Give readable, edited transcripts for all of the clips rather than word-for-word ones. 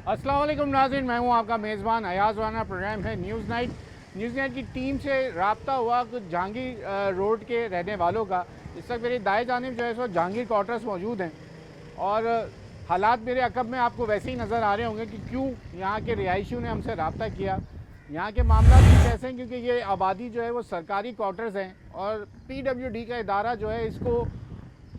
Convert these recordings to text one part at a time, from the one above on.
अस्सलाम वालेकुम नाज़रीन, मैं हूं आपका मेज़बान अयाज़ राना। प्रोग्राम है न्यूज़ नाइट। न्यूज़ नाइट की टीम से रब्ता हुआ कुछ जहांगीर रोड के रहने वालों का। इस वक्त मेरी दाएं जानिब जो है सो जहांगीर क्वार्टर्स मौजूद हैं और हालात मेरे अकब में आपको वैसे ही नज़र आ रहे होंगे कि क्यों यहाँ के रिहायशियों ने हमसे रब्ता किया। यहाँ के मामला कुछ ऐसे हैं क्योंकि ये आबादी जो है वो सरकारी क्वार्टर्स हैं और PWD का इदारा जो है इसको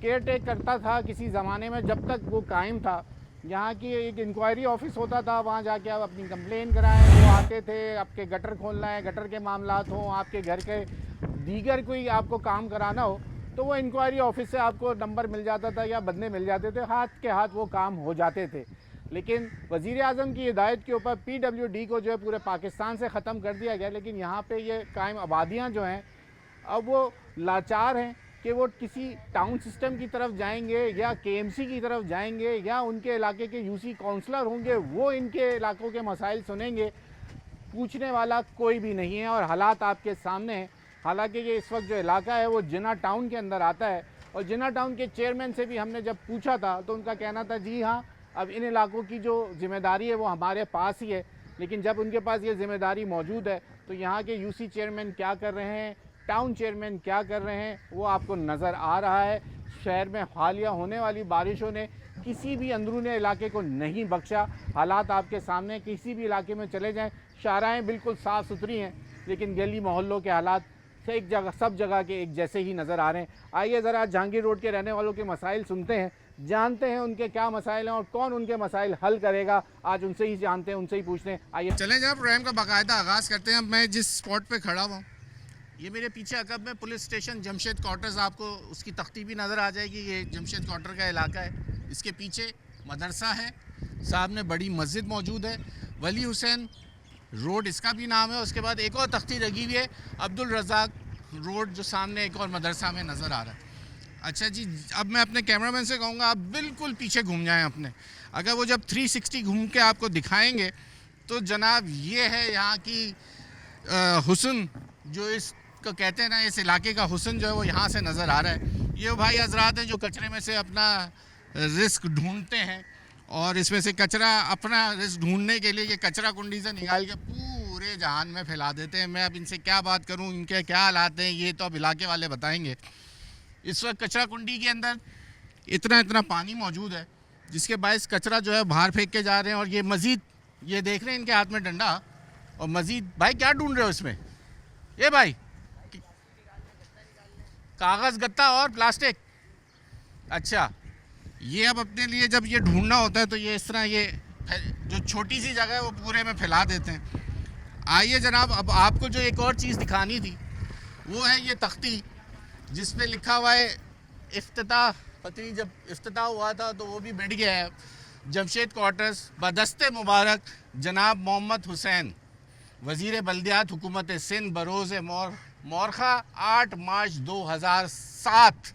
केयर टेक करता था किसी ज़माने में, जब तक वो कायम था। यहाँ की एक इंक्वायरी ऑफिस होता था, वहाँ जाके आप अपनी कंप्लेन कराएं, वो आते थे। आपके गटर खोलना है, गटर के मामलात हों, आपके घर के दीगर कोई आपको काम कराना हो, तो वो इंक्वायरी ऑफिस से आपको नंबर मिल जाता था या बंदे मिल जाते थे, हाथ के हाथ वो काम हो जाते थे। लेकिन वज़ीर आज़म की हिदायत के ऊपर PWD को जो है पूरे पाकिस्तान से ख़त्म कर दिया गया। लेकिन यहाँ पे ये कायम आबादियाँ जो हैं अब वो लाचार हैं कि वो किसी टाउन सिस्टम की तरफ जाएंगे या KMC की तरफ जाएंगे या उनके इलाके के UC काउंसलर होंगे, वो इनके इलाकों के मसाइल सुनेंगे। पूछने वाला कोई भी नहीं है और हालात आपके सामने हैं। हालांकि ये इस वक्त जो इलाका है वो जिना टाउन के अंदर आता है और जिना टाउन के चेयरमैन से भी हमने जब पूछा था तो उनका कहना था जी हाँ, अब इन इलाकों की जो ज़िम्मेदारी है वो हमारे पास ही है। लेकिन जब उनके पास ये ज़िम्मेदारी मौजूद है तो यहाँ के UC चेयरमैन क्या कर रहे हैं, टाउन चेयरमैन क्या कर रहे हैं, वो आपको नज़र आ रहा है। शहर में हालिया होने वाली बारिशों ने किसी भी अंदरूनी इलाके को नहीं बख्शा। हालात आपके सामने, किसी भी इलाके में चले जाएं, शाहराहें बिल्कुल साफ़ सुथरी हैं, लेकिन गली मोहल्लों के हालात से एक जगह सब जगह के एक जैसे ही नज़र आ रहे हैं। आइए ज़रा जहांगीर रोड के रहने वालों के मसाइल सुनते हैं, जानते हैं उनके क्या मसाइल हैं और कौन उनके मसाइल हल करेगा। आज उनसे ही जानते हैं, उनसे ही पूछते हैं। आइए चलें जनाब, प्रोग्राम का बाकायदा आगाज़ करते हैं। अब मैं जिस स्पॉट पे खड़ा हुआ हूँ, ये मेरे पीछे अकब में पुलिस स्टेशन जमशेद क्वार्टर्स, आपको उसकी तख्ती भी नज़र आ जाएगी। ये जमशेद क्वार्टर का इलाका है। इसके पीछे मदरसा है, सामने बड़ी मस्जिद मौजूद है, वली हुसैन रोड इसका भी नाम है। उसके बाद एक और तख्ती लगी हुई है, अब्दुल रज़ाक रोड, जो सामने एक और मदरसा में नज़र आ रहा है। अच्छा जी, अब मैं अपने कैमरामैन से कहूँगा आप बिल्कुल पीछे घूम जाएं अपने। अगर वो जब 360 घूम के आपको दिखाएंगे तो जनाब ये है यहाँ की हुस्न, जो इसको कहते हैं ना, इस इलाके का हुस्न जो है वो यहाँ से नज़र आ रहा है। ये भाई हजरात हैं जो कचरे में से अपना रिस्क ढूंढते हैं और इसमें से कचरा, अपना रिस्क ढूंढने के लिए ये कचरा कुंडी से निकाल के पूरे जहान में फैला देते हैं। मैं अब इनसे क्या बात करूँ, इनके क्या हालात हैं, ये तो अब इलाके वाले बताएंगे। इस वक्त कचरा कुंडी के अंदर इतना इतना पानी मौजूद है जिसके बायस कचरा जो है बाहर फेंक के जा रहे हैं। और ये मज़ीद, ये देख रहे हैं इनके हाथ में डंडा, और मज़ीद भाई क्या ढूंढ रहे हो इसमें? ये भाई कागज़, गत्ता और प्लास्टिक। अच्छा, ये अब अपने लिए जब ये ढूंढना होता है तो ये इस तरह, ये जो छोटी सी जगह है वो पूरे में फैला देते हैं। आइए जनाब, अब आपको जो एक और चीज़ दिखानी थी वो है ये तख्ती जिस पे लिखा हुआ है इफ्तिताह। पता नहीं जब इफ्तिताह हुआ था तो वो भी मिट गया है। जमशेद क्वार्टर्स बदस्ते मुबारक जनाब मोहम्मद हुसैन, वज़ीर बल्दियात हुकूमत सिंध बरोज़ मौरखा 8 मार्च 2007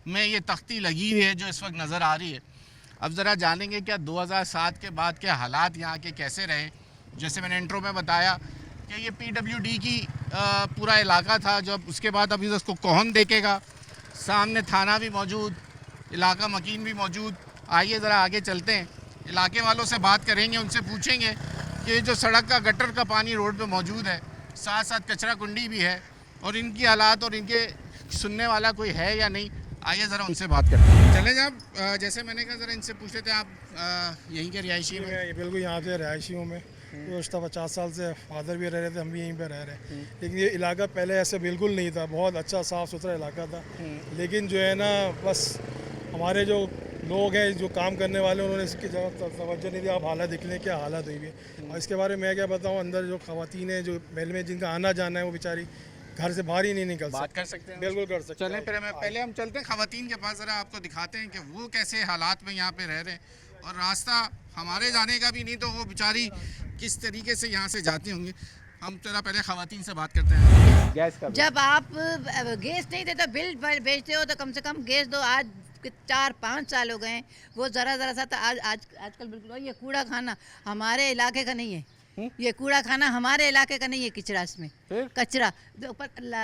में ये तख्ती लगी हुई है जो इस वक्त नज़र आ रही है। अब ज़रा जानेंगे क्या 2007 के बाद के हालात यहाँ के कैसे रहे। जैसे मैंने इंट्रो में बताया कि ये PWD की पूरा इलाका था। जब उसके बाद अभी उसको कौन देखेगा, सामने थाना भी मौजूद, इलाका मकीन भी मौजूद। आइए ज़रा आगे चलते हैं, इलाके वालों से बात करेंगे, उनसे पूछेंगे कि जो सड़क का गटर का पानी रोड पे मौजूद है, साथ साथ कचरा कुंडी भी है, और इनकी हालात और इनके सुनने वाला कोई है या नहीं। आइए ज़रा उनसे बात करते हैं। चले जनाब, जैसे मैंने कहा ज़रा इनसे पूछ लेते हैं, आप यहीं के रिहायशी में? बिल्कुल यहाँ पे रिहायशियों में गुज़श्ता 50 साल से फादर भी रह रहे थे, हम भी यहीं पे रह रहे हैं। लेकिन ये इलाका पहले ऐसे बिल्कुल नहीं था, बहुत अच्छा साफ़ सुथरा इलाका था। लेकिन जो है ना, बस हमारे जो लोग हैं, जो काम करने वाले, उन्होंने इसकी जगह तवज्जो नहीं दी। आप हालत देख लें क्या हालत हुई है। और इसके बारे में मैं क्या बताऊँ, अंदर जो ख़वातीन हैं जो महल में जिनका आना जाना है, वो बेचारी घर से बाहर ही नहीं निकल बात कर सकते हैं? बिल्कुल कर सकते हैं। चलें फिर पहले हम चलते हैं ख़वातीन के पास, ज़रा आपको दिखाते हैं कि वो कैसे हालात में यहाँ पे रह रहे हैं, और रास्ता हमारे जाने का भी नहीं तो वो बेचारी किस तरीके से यहाँ से जाती होंगी। हम जरा पहले ख़वातीन से बात करते हैं। गैस का जब आप गैस नहीं देते बिल भेजते हो तो कम से कम गैस दो। आज 4-5 साल हो गए हैं, वो ज़रा सा था। आजकल बिल्कुल ये कूड़ा खाना हमारे इलाके का नहीं है, ये कूड़ा खाना हमारे इलाके का नहीं है, किचरा इसमें फिर? कचरा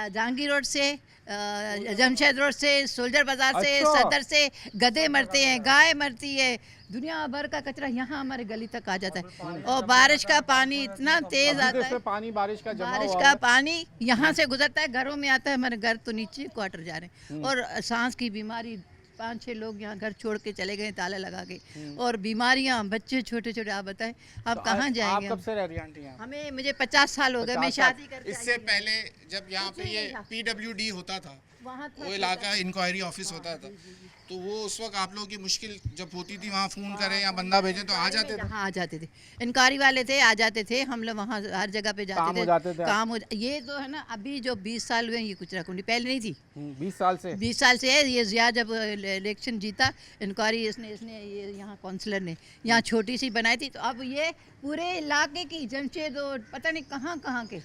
जहांगीर रोड से जमशेद रोड से, सोल्जर बाजार से, अच्छा। सदर से गधे मरते हैं, गाय मरती है, दुनिया भर का कचरा यहाँ हमारे गली तक आ जाता है। और बारिश का पानी इतना तेज अभी तो आता इसमें है, पानी बारिश का जमा बारिश हुआ का है। पानी यहाँ से गुजरता है, घरों में आता है, हमारे घर तो नीचे क्वार्टर जा रहे हैं। और सांस की बीमारी, 5-6 लोग यहाँ घर छोड़ के चले गए ताला लगा के। और बीमारियाँ, बच्चे छोटे छोटे, आप बताएं आप कहाँ आप जाएंगे? कब से रह रही हैं आंटी यहाँ? मुझे 50 साल हो गए, मैं 50 साल। शादी करके इससे आई हूँ। पहले जब यहाँ पे कुछ ये नहीं था। PWD होता था, वहाँ था वो इलाका इंक्वायरी ऑफिस होता था, तो वो उस वक्त आप लोगों की मुश्किल जब होती थी वहाँ फ़ोन करें या बंदा भेजें तो आ जाते थे। हाँ आ जाते थे, इंक्वायरी वाले थे, आ जाते थे, हम लोग वहाँ हर जगह पे काम हो जाते थे। काम हो ये तो है ना, अभी जो 20 साल हुए हैं, ये कुचरा कुंडी पहले नहीं थी, 20 साल से 20 साल से है। ये जिया जब इलेक्शन जीता, इंक्वायरी इसने ये यहाँ काउंसलर ने यहाँ छोटी सी बनाई थी, तो अब ये पूरे इलाके की जमशेद रोड, पता नहीं कहाँ कहाँ के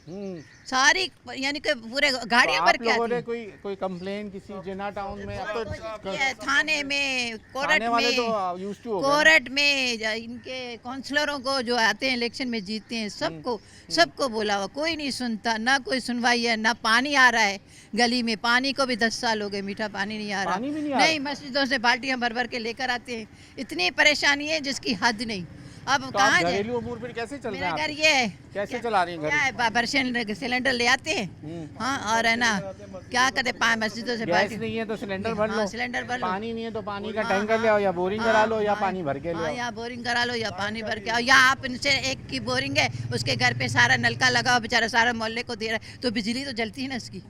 सारी, यानी कि पूरे गाड़ियाँ तो भर आप के लोगों आती ने हैं। कोई कंप्लेन किसी जिना टाउन में? अब तो ये थाने में, कोर्ट थाने वाले में, तो used to हो गए ना। कोर्ट में इनके काउंसलरों को जो आते हैं इलेक्शन में जीतते हैं, सबको बोला हुआ, कोई नहीं सुनता, ना कोई सुनवाई है, ना पानी आ रहा है गली में। पानी को भी 10 साल हो गए, मीठा पानी नहीं आ रहा। पानी भी नहीं आ रहा? नहीं, मस्जिदों से बाल्टियां भर भर के लेकर आते हैं, इतनी परेशानी है जिसकी हद नहीं। अब तो आप कहाँ जाए? घरेलू अमूर फिर कैसे चल रहे मेरा हैं घर आपके? ये है, कैसे चला रही हैं क्या घर? है, बर्शन सिलेंडर ले आते हैं, हाँ, और है ना क्या कहते, मस्जिदों से गैस बाल्टी, नहीं है तो सिलेंडर भर लो, हाँ, सिलेंडर भर लो। पानी नहीं है तो पानी का हाँ, टैंकर ले आओ या बोरिंग करा लो या पानी भर के ले हाँ, आओ। या बोरिंग करा लो या पानी भर के आओ, या आप इनसे एक की बोरिंग है, उसके घर पे सारा नलका लगाओ, बेचारा सारा मोहल्ले को दे रहा है, तो बिजली तो जलती है ना इसकी।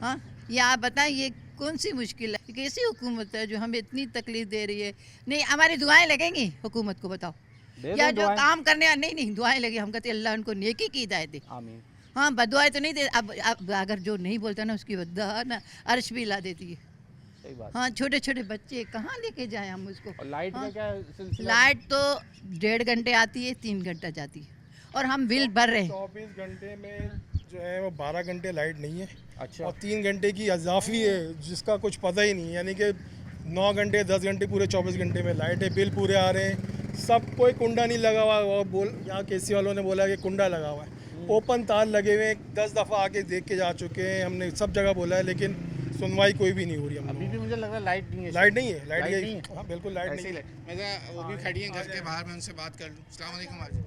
हाँ, ये आप बताएं, ये कौन सी मुश्किल है? कैसी हुकूमत है जो हमें इतनी तकलीफ दे रही है? नहीं, हमारी दुआएं लगेंगी हुकूमत को, बताओ, दे या दो जो दुआएं। काम करने वाले, नहीं दुआएं लगी, हम कहते हैं अल्लाह उनको नेकी की हिदायत दे। आमीन। हाँ, बदुआएं तो नहीं दे। अब अगर जो नहीं बोलता ना, उसकी बद्दुआ ना अर्श भी हिला देती है। सही बात। हाँ, छोटे छोटे बच्चे कहाँ लेके जाए हम उसको? और लाइट का हाँ। क्या सिलसिला? लाइट तो 1.5 घंटे आती है, 3 घंटा जाती है, और हम बिल भर रहे हैं। 24 घंटे में जो है वो 12 घंटे लाइट नहीं है, अच्छा। और 3 घंटे की इजाफी है जिसका कुछ पता ही नहीं है, यानी कि 9 घंटे 10 घंटे पूरे 24 घंटे में लाइट है, बिल पूरे आ रहे हैं। सब कोई कुंडा नहीं लगा हुआ, और यहाँ केसी वालों ने बोला कि कुंडा लगा हुआ है, ओपन तार लगे हुए हैं। 10 दफ़ा आके देख के जा चुके हैं, हमने सब जगह बोला है, लेकिन सुनवाई कोई भी नहीं हो रही। हम अभी भी मुझे लग रहा है लाइट नहीं है। लाइट नहीं है, लाइट लाइट गई। नहीं है? हाँ बिल्कुल लाइट ऐसे नहीं ही है। ले। मैं जरा वो भी खड़ी हैं घर के बाहर, मैं उनसे बात कर लूँ। अस्सलाम वालेकुम आज।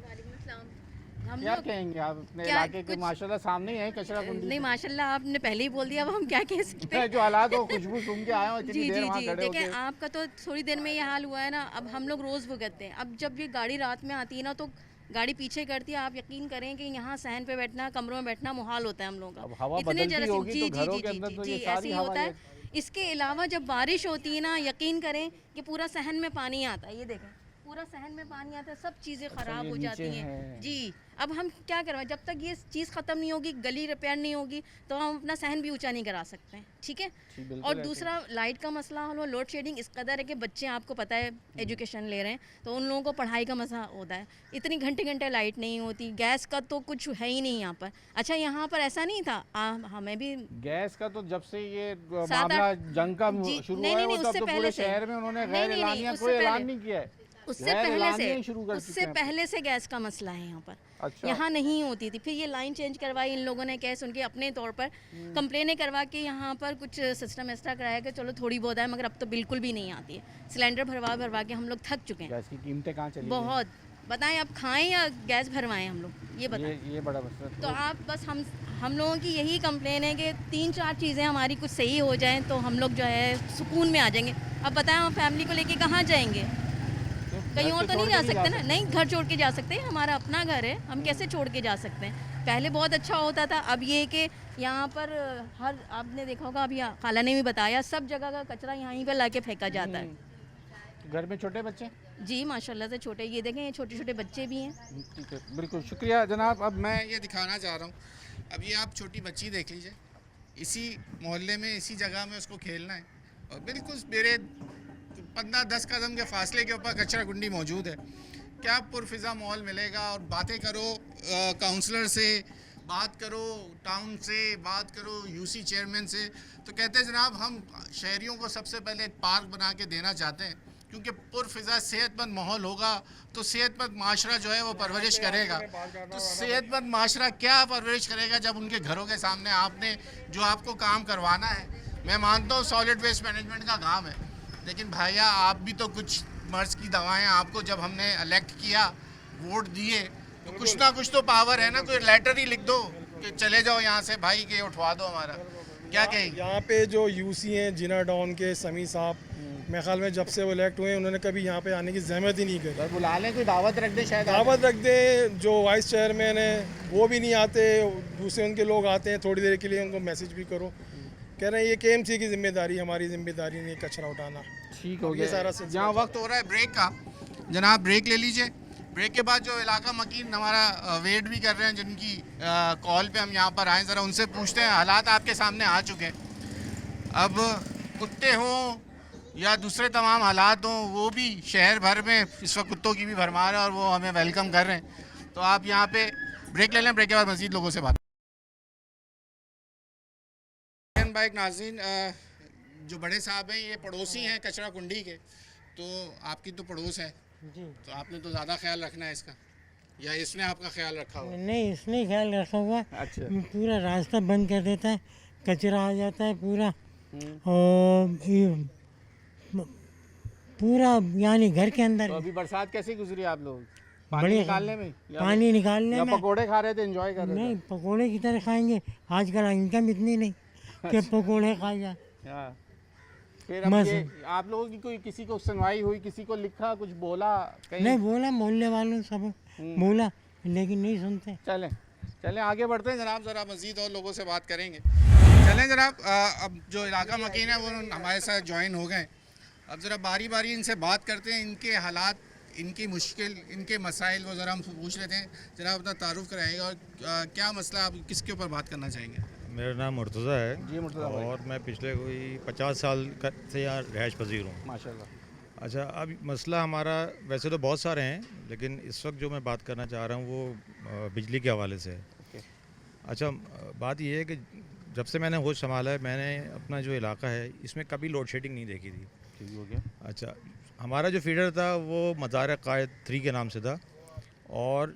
हम क्या लोग कहेंगे आप अपने क्या इलाके के? कुछ- माशाल्लाह सामने ही है कचरा कुंडी। नहीं, माशाल्लाह आपने पहले ही बोल दिया, अब हम क्या कह सकते हैं। जो हालात हो, खुशबू सूंघ के आए हो जी इतनी जी देर वहाँ जी, खड़े देखें होके। आपका तो थोड़ी देर में ये हाल हुआ है ना, अब हम लोग रोज़ भुगतते हैं। अब जब ये गाड़ी रात में आती है ना, तो गाड़ी पीछे करती है, आप यकीन करें कि यहाँ सहन पे बैठना, कमरों में बैठना मुहाल होता है हम लोगों अब का। हवा इतने बदलती जरासीम, होगी जी तो जी घरों जी के अंदर जी तो जी, ये ऐसे सारी ही हवा होता ये- है। इसके अलावा जब बारिश होती है ना, यकीन करें कि पूरा सहन में पानी आता है। ये देखें, पूरा सहन में पानी आता है, सब चीज़ें ख़राब ये हो नीचे जाती हैं। है। जी, अब हम क्या करवाएं? जब तक ये चीज़ ख़त्म नहीं होगी, गली रिपेयर नहीं होगी, तो हम अपना सहन भी ऊंचा नहीं करा सकते हैं। ठीक है। जी, बिल्कुल और ऐसे ही। दूसरा, लाइट का मसला हल हुआ, लोड शेडिंग इस कदर है कि बच्चे, आपको पता है, एजुकेशन ले रहे हैं, तो उन लोगों को पढ़ाई का मसला होता है। इतनी घंटे घंटे लाइट नहीं होती, गैस का तो कुछ है ही नहीं यहाँ पर। अच्छा, यहाँ पर ऐसा नहीं था, हमें भी गैस का तो जब से ये 7-8 मामला जंग का जी, शुरू नहीं, हुआ है, नहीं, वो तब उससे तो पूरे पहले से। शहर में उन्होंने नहीं, गैर नहीं, नहीं, एलानिया उससे कोई ऐलान पहले। नहीं किया है। उससे गैर पहले एलानिया ही से शुरू कर चुके उससे हैं। पहले से गैस का मसला है यहाँ पर। अच्छा। यहाँ नहीं होती थी, फिर ये लाइन चेंज करवाई इन लोगों ने, कैसे उनके अपने तौर पर कंप्लेनें करवा के यहाँ पर कुछ सिस्टम एक्स्ट्रा कराया कि चलो थोड़ी बहुत है, मगर अब तो बिल्कुल भी नहीं आती है। सिलेंडर भरवा भरवा के हम लोग थक चुके हैं गैस की कीमतें कहाँ चली गई? बहुत। बताएं, अब खाएं या गैस भरवाएं हम लोग, ये बताएं। ये बड़ा मसला है। तो आप बस, हम लोगों की यही कंप्लेन है कि 3-4 चीज़ें हमारी कुछ सही हो जाएं तो हम लोग जो है सुकून में आ जाएंगे। अब बताएं, हम फैमिली को लेके कहाँ जाएंगे? कहीं और तो नहीं जा सकते ना। नहीं, घर छोड़ के जा सकते हैं, हमारा अपना घर है, हम कैसे छोड़ के जा सकते हैं? पहले बहुत अच्छा होता था। अब ये कि यहाँ पर हर, आपने देखा होगा, अभी खाला ने भी बताया, सब जगह का कचरा यहीं पर लाके फेंका जाता है। घर में छोटे बच्चे? जी, माशाल्लाह से छोटे, ये देखें, ये छोटे छोटे बच्चे भी हैं। ठीक है, बिल्कुल शुक्रिया जनाब। अब मैं ये दिखाना चाह रहा हूँ, अब ये आप छोटी बच्ची देख लीजिए, इसी मोहल्ले में, इसी जगह में उसको खेलना है, और बिल्कुल मेरे 15-10 कदम के फासले के ऊपर कचरा कुंडी मौजूद है। क्या पुरफिज़ा माहौल मिलेगा? और बातें करो काउंसलर से, बात करो टाउन से, बात करो यूसी चेयरमैन से, तो कहते हैं जनाब हम शहरियों को सबसे पहले एक पार्क बना के देना चाहते हैं, क्योंकि पुरफिज़ा सेहतमंद माहौल होगा तो सेहतमंद माशरा जो है वो परवरिश करेगा। तो सेहतमंद माशरा क्या परवरिश करेगा जब उनके घरों के सामने आपने जो आपको काम करवाना है। मैं मानता हूँ सॉलिड वेस्ट मैनेजमेंट का काम है, लेकिन भैया आप भी तो कुछ मर्ज़ की दवाएं, आपको जब हमने इलेक्ट किया, वोट दिए, तो कुछ ना कुछ तो पावर है ना। कोई लेटर ही लिख दो कि चले जाओ यहाँ से भाई, के उठवा दो हमारा, क्या कहेंगे? यहाँ पे जो यूसी हैं जिना डाउन के समी साहब, मेरे ख्याल में जब से वो इलेक्ट हुए उन्होंने कभी यहाँ पे आने की जहमत ही नहीं करी। बुला लें, कोई दावत रख दे, शायद दावत रख दे। जो वाइस चेयरमैन है वो भी नहीं आते, दूसरे उनके लोग आते हैं थोड़ी देर के लिए, उनको मैसेज भी करो, कह रहे हैं ये KMC की जिम्मेदारी, हमारी जिम्मेदारी नहीं कचरा उठाना। ठीक हो ये गया। सारा सिलसिला जहाँ वक्त हो रहा है ब्रेक का, जनाब ब्रेक ले लीजिए। ब्रेक के बाद जो इलाका मकीन हमारा वेट भी कर रहे हैं, जिनकी कॉल पे हम यहाँ पर आए, ज़रा उनसे पूछते हैं। हालात आपके सामने आ चुके हैं, अब कुत्ते हों या दूसरे तमाम हालात हों, वो भी शहर भर में इस वक्त कुत्तों की भी भरमार है और वो हमें वेलकम कर रहे हैं। तो आप यहाँ पे ब्रेक ले लें, ब्रेक के बाद मज़ीद लोगों से बात। भाई नाज़रीन, जो बड़े साहब हैं ये पड़ोसी हैं कचरा कुंडी के, तो आपकी तो पड़ोस है जी। तो आपने तो ज़्यादा ख्याल रखना है इसका, या इसने आपका ख्याल रखा हुआ? नहीं, इसने ख्याल रखा हुआ। अच्छा। पूरा रास्ता बंद कर देता है, कचरा आ जाता है पूरा, और पूरा यानी घर के अंदर तो अभी बरसात कैसी गुजरी आप लोग? पानी बढ़िया। निकालने में पानी निकालने या में। पकोड़े खा रहे थे, एंजॉय कर रहे नहीं, पकोड़े की तरह खाएंगे, आजकल इनकम इतनी नहीं कि पकोड़े खाए जाए। थे? हाँ। फिर अब मस्त। ये आप लोगों की कोई किसी को सुनवाई हुई, किसी को लिखा, कुछ बोला कहीं? नहीं बोला, मोहल्ले वालों सब बोला, लेकिन नहीं सुनते। चलें चलें आगे बढ़ते हैं जनाब, ज़रा मज़ीद और लोगों से बात करेंगे। चलें जनाब, अब जो इलाका मकीन है वो हमारे साथ ज्वाइन हो गए। अब ज़रा बारी बारी इनसे बात करते हैं, इनके हालात, इनकी मुश्किल, इनके मसाइल वो ज़रा हम पूछ लेते हैं। जनाब अपना तारुफ कराइएगा और क्या मसला, आप किसके ऊपर बात करना चाहेंगे? मेरा नाम मुर्तज़ा है। जी मुर्तज़ा भाई। और मैं पिछले कोई 50 साल से यहाँ रहायश पजीर हूँ। माशाल्लाह। अच्छा, अब मसला हमारा वैसे तो बहुत सारे हैं, लेकिन इस वक्त जो मैं बात करना चाह रहा हूँ वो बिजली के हवाले से है। अच्छा, बात ये है कि जब से मैंने होश संभाला है, मैंने अपना जो इलाका है इसमें कभी लोड शेडिंग नहीं देखी थी। ठीक हो गया। अच्छा, हमारा जो फीडर था वो मज़ार क़ायद 3 के नाम से था, और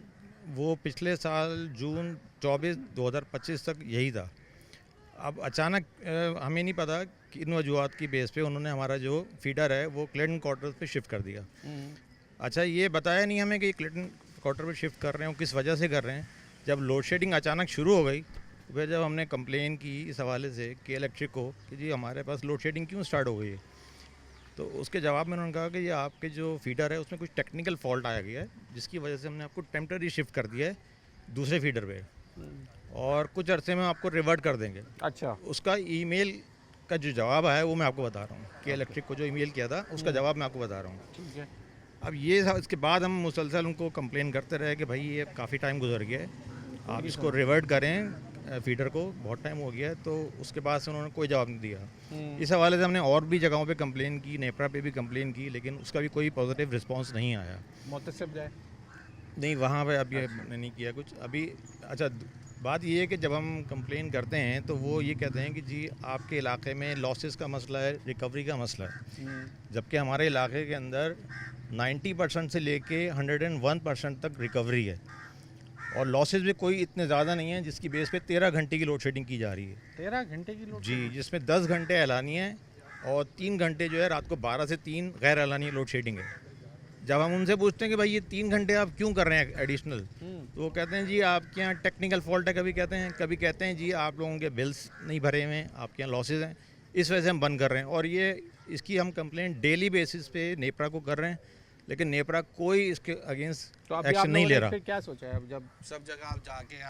वो पिछले साल जून 24 2025 तक यही था। अब अचानक हमें नहीं पता कि इन वजूहत की बेस पे उन्होंने हमारा जो फीडर है वो क्लेटन क्वार्टर पे शिफ्ट कर दिया। अच्छा, ये बताया नहीं हमें कि क्लेटन क्वार्टर पे शिफ्ट कर रहे हैं, किस वजह से कर रहे हैं। जब लोड शेडिंग अचानक शुरू हो गई, फिर जब हमने कंप्लेन की इस हवाले से कि इलेक्ट्रिक को कि जी हमारे पास लोड शेडिंग क्यों स्टार्ट हो गई है, तो उसके जवाब में उन्होंने कहा कि ये आपके जो फीडर है उसमें कुछ टेक्निकल फॉल्ट आया गया है, जिसकी वजह से हमने आपको टेम्पररी शिफ्ट कर दिया है दूसरे फीडर पे, और कुछ अरसे में आपको रिवर्ट कर देंगे। अच्छा। उसका ईमेल का जो जवाब है वो मैं आपको बता रहा हूँ कि इलेक्ट्रिक को जो ईमेल किया था उसका जवाब मैं आपको बता रहा हूँ। ठीक है। अब ये इसके बाद हम मुसलसल उनको कंप्लेन करते रहे कि भाई ये काफ़ी टाइम गुजर गया है, आप इसको रिवर्ट करें फीडर को, बहुत टाइम हो गया है। तो उसके बाद से उन्होंने कोई जवाब नहीं दिया। इस हवाले से हमने और भी जगहों पे कंप्लेन की, नेपरा पे भी कंप्लेन की, लेकिन उसका भी कोई पॉजिटिव रिस्पांस नहीं आया। मुतसिब जाए नहीं, वहाँ पे अभी हमने नहीं किया कुछ अभी। अच्छा, बात ये है कि जब हम कंप्लेन करते हैं तो वो ये कहते हैं कि जी आपके इलाके में लॉसेस का मसला है, रिकवरी का मसला है, जबकि हमारे इलाके के अंदर 90% से लेके 101% तक रिकवरी है, और लॉसेस भी कोई इतने ज़्यादा नहीं है, जिसकी बेस पे 13 घंटे की लोड शेडिंग की जा रही है। 13 घंटे की लोड? जी, जिसमें 10 घंटे ऐलानी है और 3 घंटे जो है रात को 12 से 3 गैर ऐलानी लोड शेडिंग है। जब हम उनसे पूछते हैं कि भाई ये 3 घंटे आप क्यों कर रहे हैं एडिशनल, तो वो कहते हैं जी आपके यहाँ टेक्निकल फॉल्ट है, कभी कहते हैं जी आप लोगों के बिल्स नहीं भरे हुए हैं, आपके यहाँ लॉसेज हैं, इस वजह से हम बंद कर रहे हैं। और ये इसकी हम कंप्लेंट डेली बेसिस पे नेपरा को कर रहे हैं, लेकिन नेपरा कोई इसके अगेंस्ट एक्शन नहीं ले रहा। फिर क्या सोचा है अब जब सब जगह आप जाके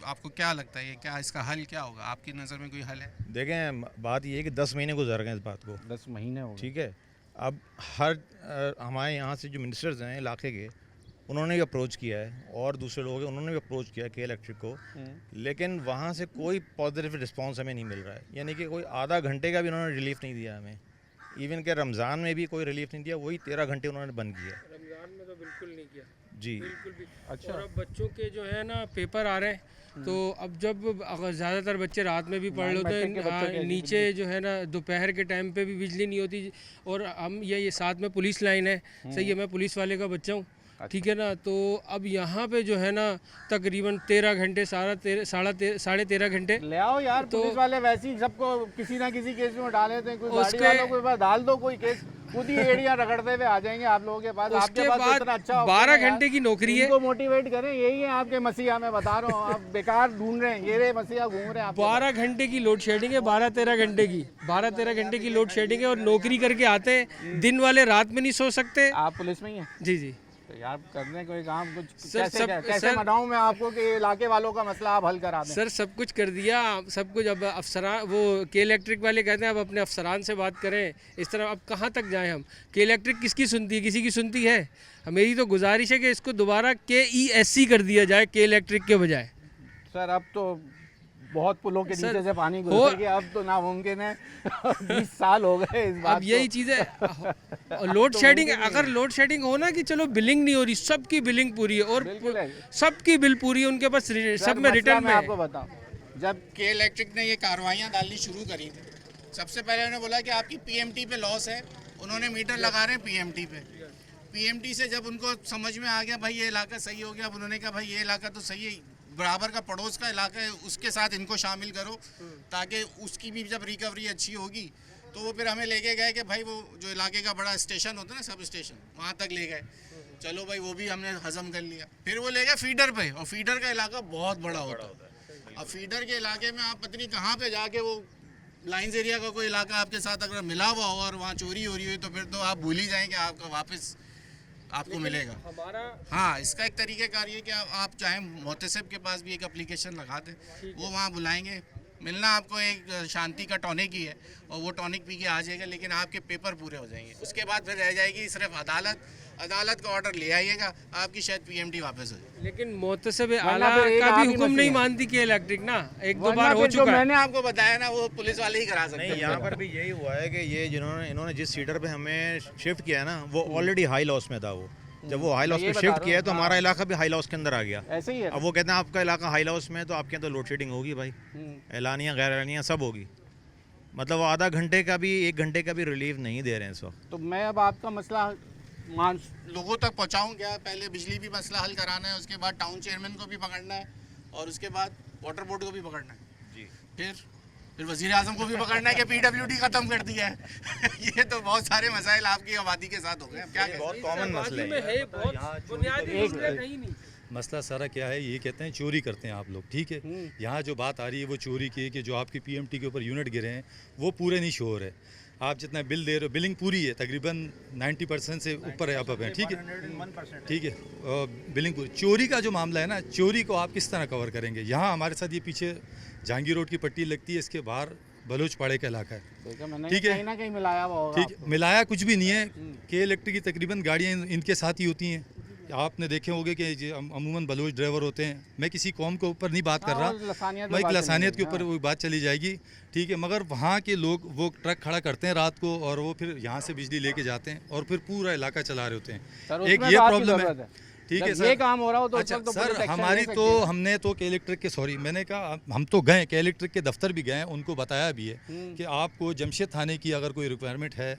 आपको क्या लगता है ये क्या इसका हल क्या होगा? आपकी नज़र में कोई हल है? देखें, बात ये है कि 10 महीने गुजर गए इस बात को, 10 महीने हो गए। ठीक है। अब हर हमारे यहाँ से जो मिनिस्टर्स हैं इलाके के, उन्होंने भी अप्रोच किया है, और दूसरे लोग हैं उन्होंने भी अप्रोच किया है के इलेक्ट्रिक को, लेकिन वहाँ से कोई पॉजिटिव रिस्पांस हमें नहीं मिल रहा है। यानी कि कोई आधा घंटे का भी उन्होंने रिलीफ नहीं दिया हमें, इवन के रमज़ान में भी कोई रिलीफ नहीं दिया, वही 13 घंटे उन्होंने बंद किया। हाल में तो बिल्कुल नहीं किया जी। बिल्कुल भी। अच्छा। और अब बच्चों के जो है ना पेपर आ रहे हैं, तो अब जब अगर ज़्यादातर बच्चे रात में भी पढ़ लेते मैट्रिक के बच्चों के हैं, नीचे जो है ना दोपहर के टाइम पे भी बिजली नहीं होती, और हम ये साथ में पुलिस लाइन है, सही है, मैं पुलिस वाले का बच्चा हूँ, ठीक है ना। तो अब यहाँ पे जो है ना तकरीबन 13 घंटे साढ़े 13 घंटे ले आओ यार, पुलिस वाले वैसे ही सबको किसी ना किसी केस में डाले थे, कोई गाड़ी वालों को पास डाल दो कोई केस, खुद ही एड़ियां रगड़ते हुए आ जाएंगे आप लोगों के पास। आपके पास तो इतना अच्छा 12 घंटे की नौकरी है। इनको मोटिवेट करें, यही है आपके मसीहा, मैं बता रहा हूँ, आप बेकार ढूंढ रहे हैं, ये रे मसीहा घूम रहे हैं। 12 घंटे की लोड शेडिंग है, 12-13 घंटे की, 12-13 घंटे की लोड शेडिंग है, और नौकरी करके आते हैं, दिन वाले रात में नहीं सो सकते। आप पुलिस में ही हैं? जी जी। तो यार करने कोई काम कुछ सर, कैसे मनाऊं मैं आपको कि इलाके वालों का मसला आप हल करा दें? सर सब कुछ कर दिया, सब कुछ। अब अफसरान, वो के इलेक्ट्रिक वाले कहते हैं अब अपने अफसरान से बात करें, इस तरह अब कहाँ तक जाएं हम? के इलेक्ट्रिक किसकी सुनती है? किसी की सुनती है? मेरी तो गुजारिश है कि इसको दोबारा KESC कर दिया जाए, के इलेक्ट्रिक के बजाय। सर अब तो बहुत पुलों के नीचे से पानी गुजर गया, अब तो नामुमकिन है। 20 साल हो गए इस बात अब यही चीज़ें लोड शेडिंग, अगर लोड शेडिंग हो ना कि चलो बिलिंग नहीं हो रही, सबकी बिलिंग पूरी है, और सबकी बिल पूरी है उनके पास, सब में रिटर्न में। आपको बताऊं, जब के इलेक्ट्रिक ने ये कार्रवाइयाँ डालनी शुरू करी थी, सबसे पहले उन्होंने बोला कि आपकी PMT पे लॉस है, उन्होंने मीटर लगा रहे हैं PMT पे। PMT से जब उनको समझ में आ गया भाई ये इलाका सही हो गया, अब उन्होंने कहा भाई ये इलाका तो सही है, बराबर का पड़ोस का इलाका है, उसके साथ इनको शामिल करो, ताकि उसकी भी जब रिकवरी अच्छी होगी। तो वो फिर हमें लेके गए कि भाई वो जो इलाके का बड़ा स्टेशन होता है ना, सब स्टेशन, वहाँ तक ले गए। चलो भाई वो भी हमने हजम कर लिया। फिर वो ले गए फीडर पे, और फीडर का इलाका बहुत बड़ा होता है। अब फीडर के इलाके में आप पता नहीं कहाँ पे जाके, वो लाइन्स एरिया का कोई इलाका आपके साथ अगर मिला हुआ हो और वहाँ चोरी हो रही हुई, तो फिर तो आप भूल ही जाएंगे, आपका वापस आपको मिलेगा। हाँ, इसका एक तरीक़ाकार ये कि आप चाहें मोहतसिब के पास भी एक एप्लीकेशन लगा दें, वो वहाँ बुलाएंगे, मिलना आपको एक शांति का टॉनिक ही है, और वो टॉनिक पी के आ जाएगा, लेकिन आपके पेपर पूरे हो जाएंगे। उसके बाद फिर रह जाएगी सिर्फ अदालत का ऑर्डर ले आइएगा, आपकी शायद PMT वापस हो जाए। लेकिन मोहतसिब आला का भी हुक्म नहीं मानती के इलेक्ट्रिक ना, एक दो बार हो चुका है। मैंने आपको बताया ना, वो पुलिस वाले ही करा सकते हैं। नहीं, यहाँ पर भी यही हुआ है कि ये इन्होंने जिस सीटर पे हमें शिफ्ट किया है ना, वो ऑलरेडी हाई लॉस में था। वो जब वो हाई लॉस पे शिफ्ट किया है तो हमारा इलाका भी हाई लॉस के अंदर आ गया। ऐसे ही है। अब वो कहते हैं आपका इलाका हाई लॉस में है, तो आपके यहाँ तो लोड शेडिंग होगी भाई, एलानिया गैर एलानिया सब होगी। मतलब वो आधा घंटे का भी 1 घंटे का भी रिलीफ नहीं दे रहे हैं इस वक्त। तो मैं अब आपका मसला लोगों तक पहुँचाऊँ क्या? पहले बिजली भी मसला हल कराना है, उसके बाद टाउन चेयरमैन को भी पकड़ना है, और उसके बाद वाटर बोर्ड को भी पकड़ना है जी, फिर वज़ीर आज़म को भी पकड़ना है कि PWD ख़त्म कर दिया है। ये तो बहुत सारे मसाइल आपकी आबादी के साथ हो गए। क्या बहुत कॉमन मसले नहीं। मसला सारा क्या है, ये कहते हैं चोरी करते हैं आप लोग, ठीक है। यहाँ जो बात आ रही है वो चोरी की है कि जो आपकी PMT के ऊपर यूनिट गिरे हैं वो पूरे नहीं शोर है। आप जितना बिल दे रहे हो, बिलिंग पूरी है, तकरीबन 90% से ऊपर है आप हैं, ठीक है, ठीक है, बिलिंग पूरी। चोरी का जो मामला है ना, चोरी को आप किस तरह कवर करेंगे? यहाँ हमारे साथ ये पीछे जहांगीर रोड की पट्टी लगती है, इसके बाहर बलोच पाड़े का इलाका है, ठीक है, कहीं ना कहीं मिलाया हुआ होगा। ठीक, मिलाया कुछ भी नहीं है। के इलेक्ट्रिक की तकरीबन गाड़ियाँ इनके साथ ही होती हैं। आपने देखे होंगे कि अमूमन बलोच ड्राइवर होते हैं। मैं किसी कौम के ऊपर नहीं बात कर रहा, मैं एक लसानियत के ऊपर वो बात चली जाएगी, ठीक है। मगर वहाँ के लोग वो ट्रक खड़ा करते हैं रात को, और वो फिर यहाँ से बिजली लेके जाते हैं, और फिर पूरा इलाका चला रहे होते हैं। एक ये प्रॉब्लम है, ठीक है सर। ये काम हो रहा हो तो अच्छा सर, हमारी तो हमने तो के इलेक्ट्रिक के, सॉरी मैंने कहा, हम तो गए के इलेक्ट्रिक के दफ्तर भी गए, उनको बताया भी है कि आपको जमशेद थाने की अगर कोई रिक्वायरमेंट है,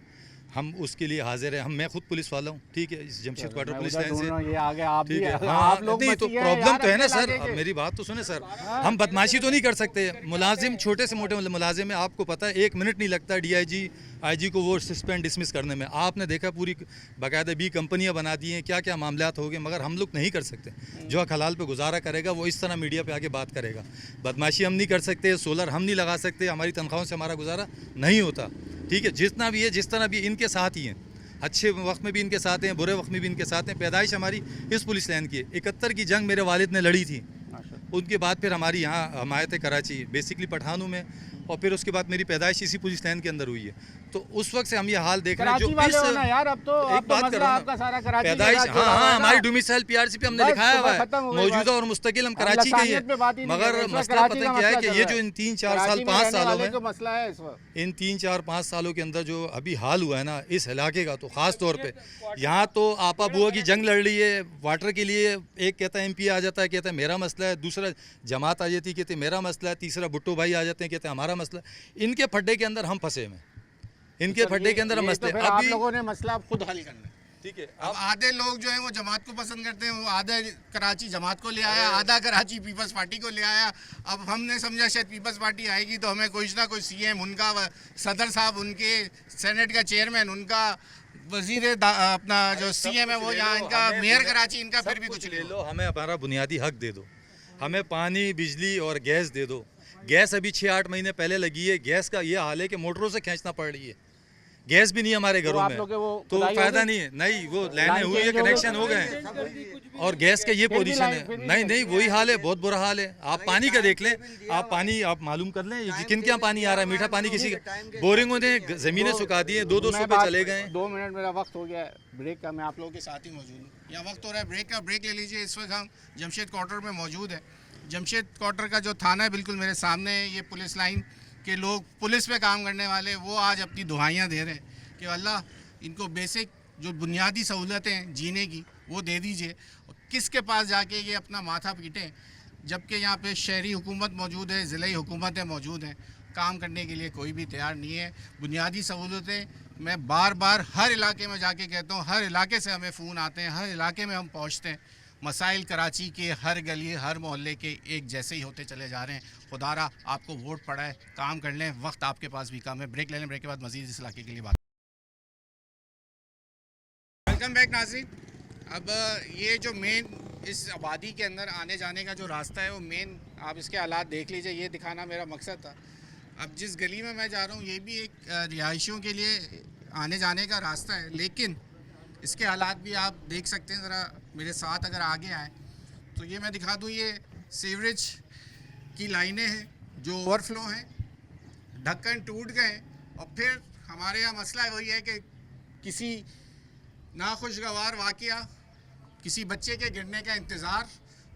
हम उसके लिए हाजिर हैं। मैं खुद पुलिस वाला हूँ, ठीक है, इस जमशेद क्वार्टर पुलिस लाइन से, ये आगे आप ठीक भी है। आप हाँ, लोग नहीं तो बचिए प्रॉब्लम यार तो है ना अपने सर। इलाके अब के। मेरी बात तो सुने सर, हम बदमाशी तो नहीं कर सकते। मुलाजिम, छोटे से मोटे मुलाजिम है, आपको पता है 1 मिनट नहीं लगता DIG IG को वो सस्पेंड डिसमिस करने में। आपने देखा पूरी बाकायदा 20 कंपनियां बना दी हैं, क्या क्या मामलात हो गए, मगर हम लोग नहीं कर सकते। जो हलाल पे गुजारा करेगा वो इस तरह मीडिया पे आके बात करेगा। बदमाशी हम नहीं कर सकते, सोलर हम नहीं लगा सकते, हमारी तनख्वाहों से हमारा गुजारा नहीं होता, ठीक है। जितना भी है, जिस तरह भी, इनके साथ ही हैं, अच्छे वक्त में भी इनके साथ हैं, बुरे वक्त में भी इनके साथ हैं। पैदाइश हमारी इस पुलिस लाइन की है। 71 की जंग मेरे वालिद ने लड़ी थी, उनके बाद फिर हमारी यहाँ हमायत कराची, बेसिकली पठानों में, और फिर उसके बाद मेरी पैदाइश इसी पुलिस लाइन के अंदर हुई है। तो उस वक्त से हम ये हाल देख रहे हैं। कराची वाले हो ना यार, अब तो एक बात कर रहा हूं आपका सारा कराची पैदाइश, के साथ जुड़ा हाँ हुआ है हमारी ना। डोमिसाइल पीआरसी पे हमने बस, लिखाया हुआ तो है खत्म हो गई मौजूदा बात। और मुस्तकिल हम हम कराची के ही लसानियत पे बात ही हैं। नहीं कर मगर रहे, इस वक्त मसला कराची पता का क्या है मसला कि चल ये रहा जो है। इन 3-4 साल कराची में 5 रहने सालों वाले में को मसला है इस वक्त। इन 3-4-5 सालों के अंदर जो अभी हाल हुआ है ना इस इलाके का, तो ख़ास तौर पे यहाँ तो आपा बुआ की जंग लड़ ली है वाटर के लिए। एक कहता है MP आ जाता है, कहता है मेरा मसला है, दूसरा जमात आ जाती है कहते हैं मेरा मसला है, तीसरा भुट्टो भाई आ जाते हैं कहते हैं हमारा मसला है। इनके फड्डे के अंदर हम फंसे में, इनके फड्डे के अंदर हम ये मसले। तो फिर आप अभी लोगों ने मसला अब खुद हल करना है। ठीक है, अब आधे लोग जो है वो जमात को पसंद करते हैं, वो आधे कराची जमात को ले आया, आधा कराची पीपल्स पार्टी को ले आया। अब हमने समझा शायद पीपल्स पार्टी आएगी तो हमें कुछ ना कुछ CM उनका, सदर साहब उनके, सेनेट का चेयरमैन उनका, वजीर अपना जो CM है वो यहाँ, इनका मेयर कराची, इनका फिर भी कुछ ले लो। हमें हमारा बुनियादी हक दे दो, हमें पानी बिजली और गैस दे दो। गैस अभी 6-8 महीने पहले लगी है, गैस का ये हाल है कि मोटरों से खींचना पड़ रही है, गैस भी नहीं है हमारे घरों आप में, लोग के वो तो खुदाई फायदा होगी? नहीं है। नहीं, वो लाइन लाइनें हुई है, चेंज हो गई? कनेक्शन हो गए हैं और गैस का ये फिर भी पोजीशन लाइन- है। फिर भी नहीं नहीं, वही हाल है, बहुत बुरा हाल है। आप पानी का देख लें, आप पानी आप मालूम कर लें किन क्या पानी आ रहा है। मीठा पानी किसी का, बोरिंगों ने ज़मीनें सुखा दी हैं, 200 पे चले गए हैं। 2 मिनट मेरा वक्त हो गया है ब्रेक का, मैं आप लोगों के साथ साथ ही मौजूद हूँ। यहाँ वक्त हो रहा है ब्रेक का, ब्रेक ले लीजिए। इस वक्त हम जमशेद क्वार्टर में मौजूद है। जमशेद क्वार्टर का जो थाना है बिल्कुल मेरे सामने है। ये पुलिस लाइन के लोग, पुलिस पे काम करने वाले, वो आज अपनी दुआइयाँ दे रहे हैं कि अल्लाह इनको बेसिक जो बुनियादी सहूलतें जीने की वो दे दीजिए। और किसके पास जाके ये अपना माथा पीटें, जबकि यहाँ पे शहरी हुकूमत मौजूद है, ज़िले हुकूमतें मौजूद हैं, काम करने के लिए कोई भी तैयार नहीं है। बुनियादी सहूलतें मैं बार बार हर इलाके में जाके कहता हूँ, हर इलाके से हमें फ़ोन आते हैं, हर इलाके में हम पहुँचते हैं। मसाइल कराची के हर गली हर मोहल्ले के एक जैसे ही होते चले जा रहे हैं। खुदारा आपको वोट पड़ा है, काम कर लें, वक्त आपके पास भी कम है। ब्रेक ले लें, ब्रेक के बाद मज़ीद इस इलाके के लिए बात। वेलकम बैक नाज़रीन। अब ये जो मेन इस आबादी के अंदर आने जाने का जो रास्ता है वो मेन आप इसके हालात देख लीजिए, ये दिखाना मेरा मकसद था। अब जिस गली में मैं जा रहा हूँ ये भी एक रिहाइशियों के लिए आने जाने का रास्ता है, लेकिन इसके हालात भी आप देख सकते हैं। ज़रा मेरे साथ अगर आगे आए तो ये मैं दिखा दूँ, ये सीवरेज की लाइनें हैं जो ओवरफ्लो हैं, ढक्कन टूट गए। और फिर हमारे यहाँ मसला वही है कि किसी नाखुशगवार वाक़या, किसी बच्चे के गिरने का इंतज़ार,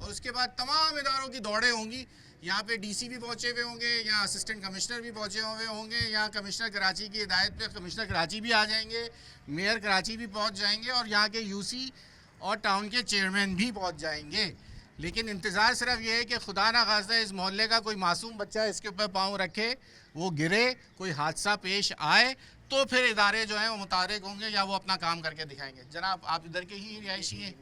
और उसके बाद तमाम इदारों की दौड़ें होंगी। यहाँ पे DC भी पहुँचे हुए होंगे, यहाँ असिस्टेंट कमिश्नर भी पहुँचे हुए होंगे, यहाँ कमिश्नर कराची की हिदायत पे कमिश्नर कराची भी आ जाएंगे, मेयर कराची भी पहुँच जाएंगे, और यहाँ के UC और टाउन के चेयरमैन भी पहुँच जाएंगे। लेकिन इंतज़ार सिर्फ ये है कि खुदा ना खास्ता इस मोहल्ले का कोई मासूम बच्चा इसके ऊपर पाँव रखे, वो गिरे, कोई हादसा पेश आए, तो फिर इदारे जो हैं वो मुतारिक होंगे या वो अपना काम करके दिखाएंगे। जनाब आप इधर के ही रिहायशी हैं,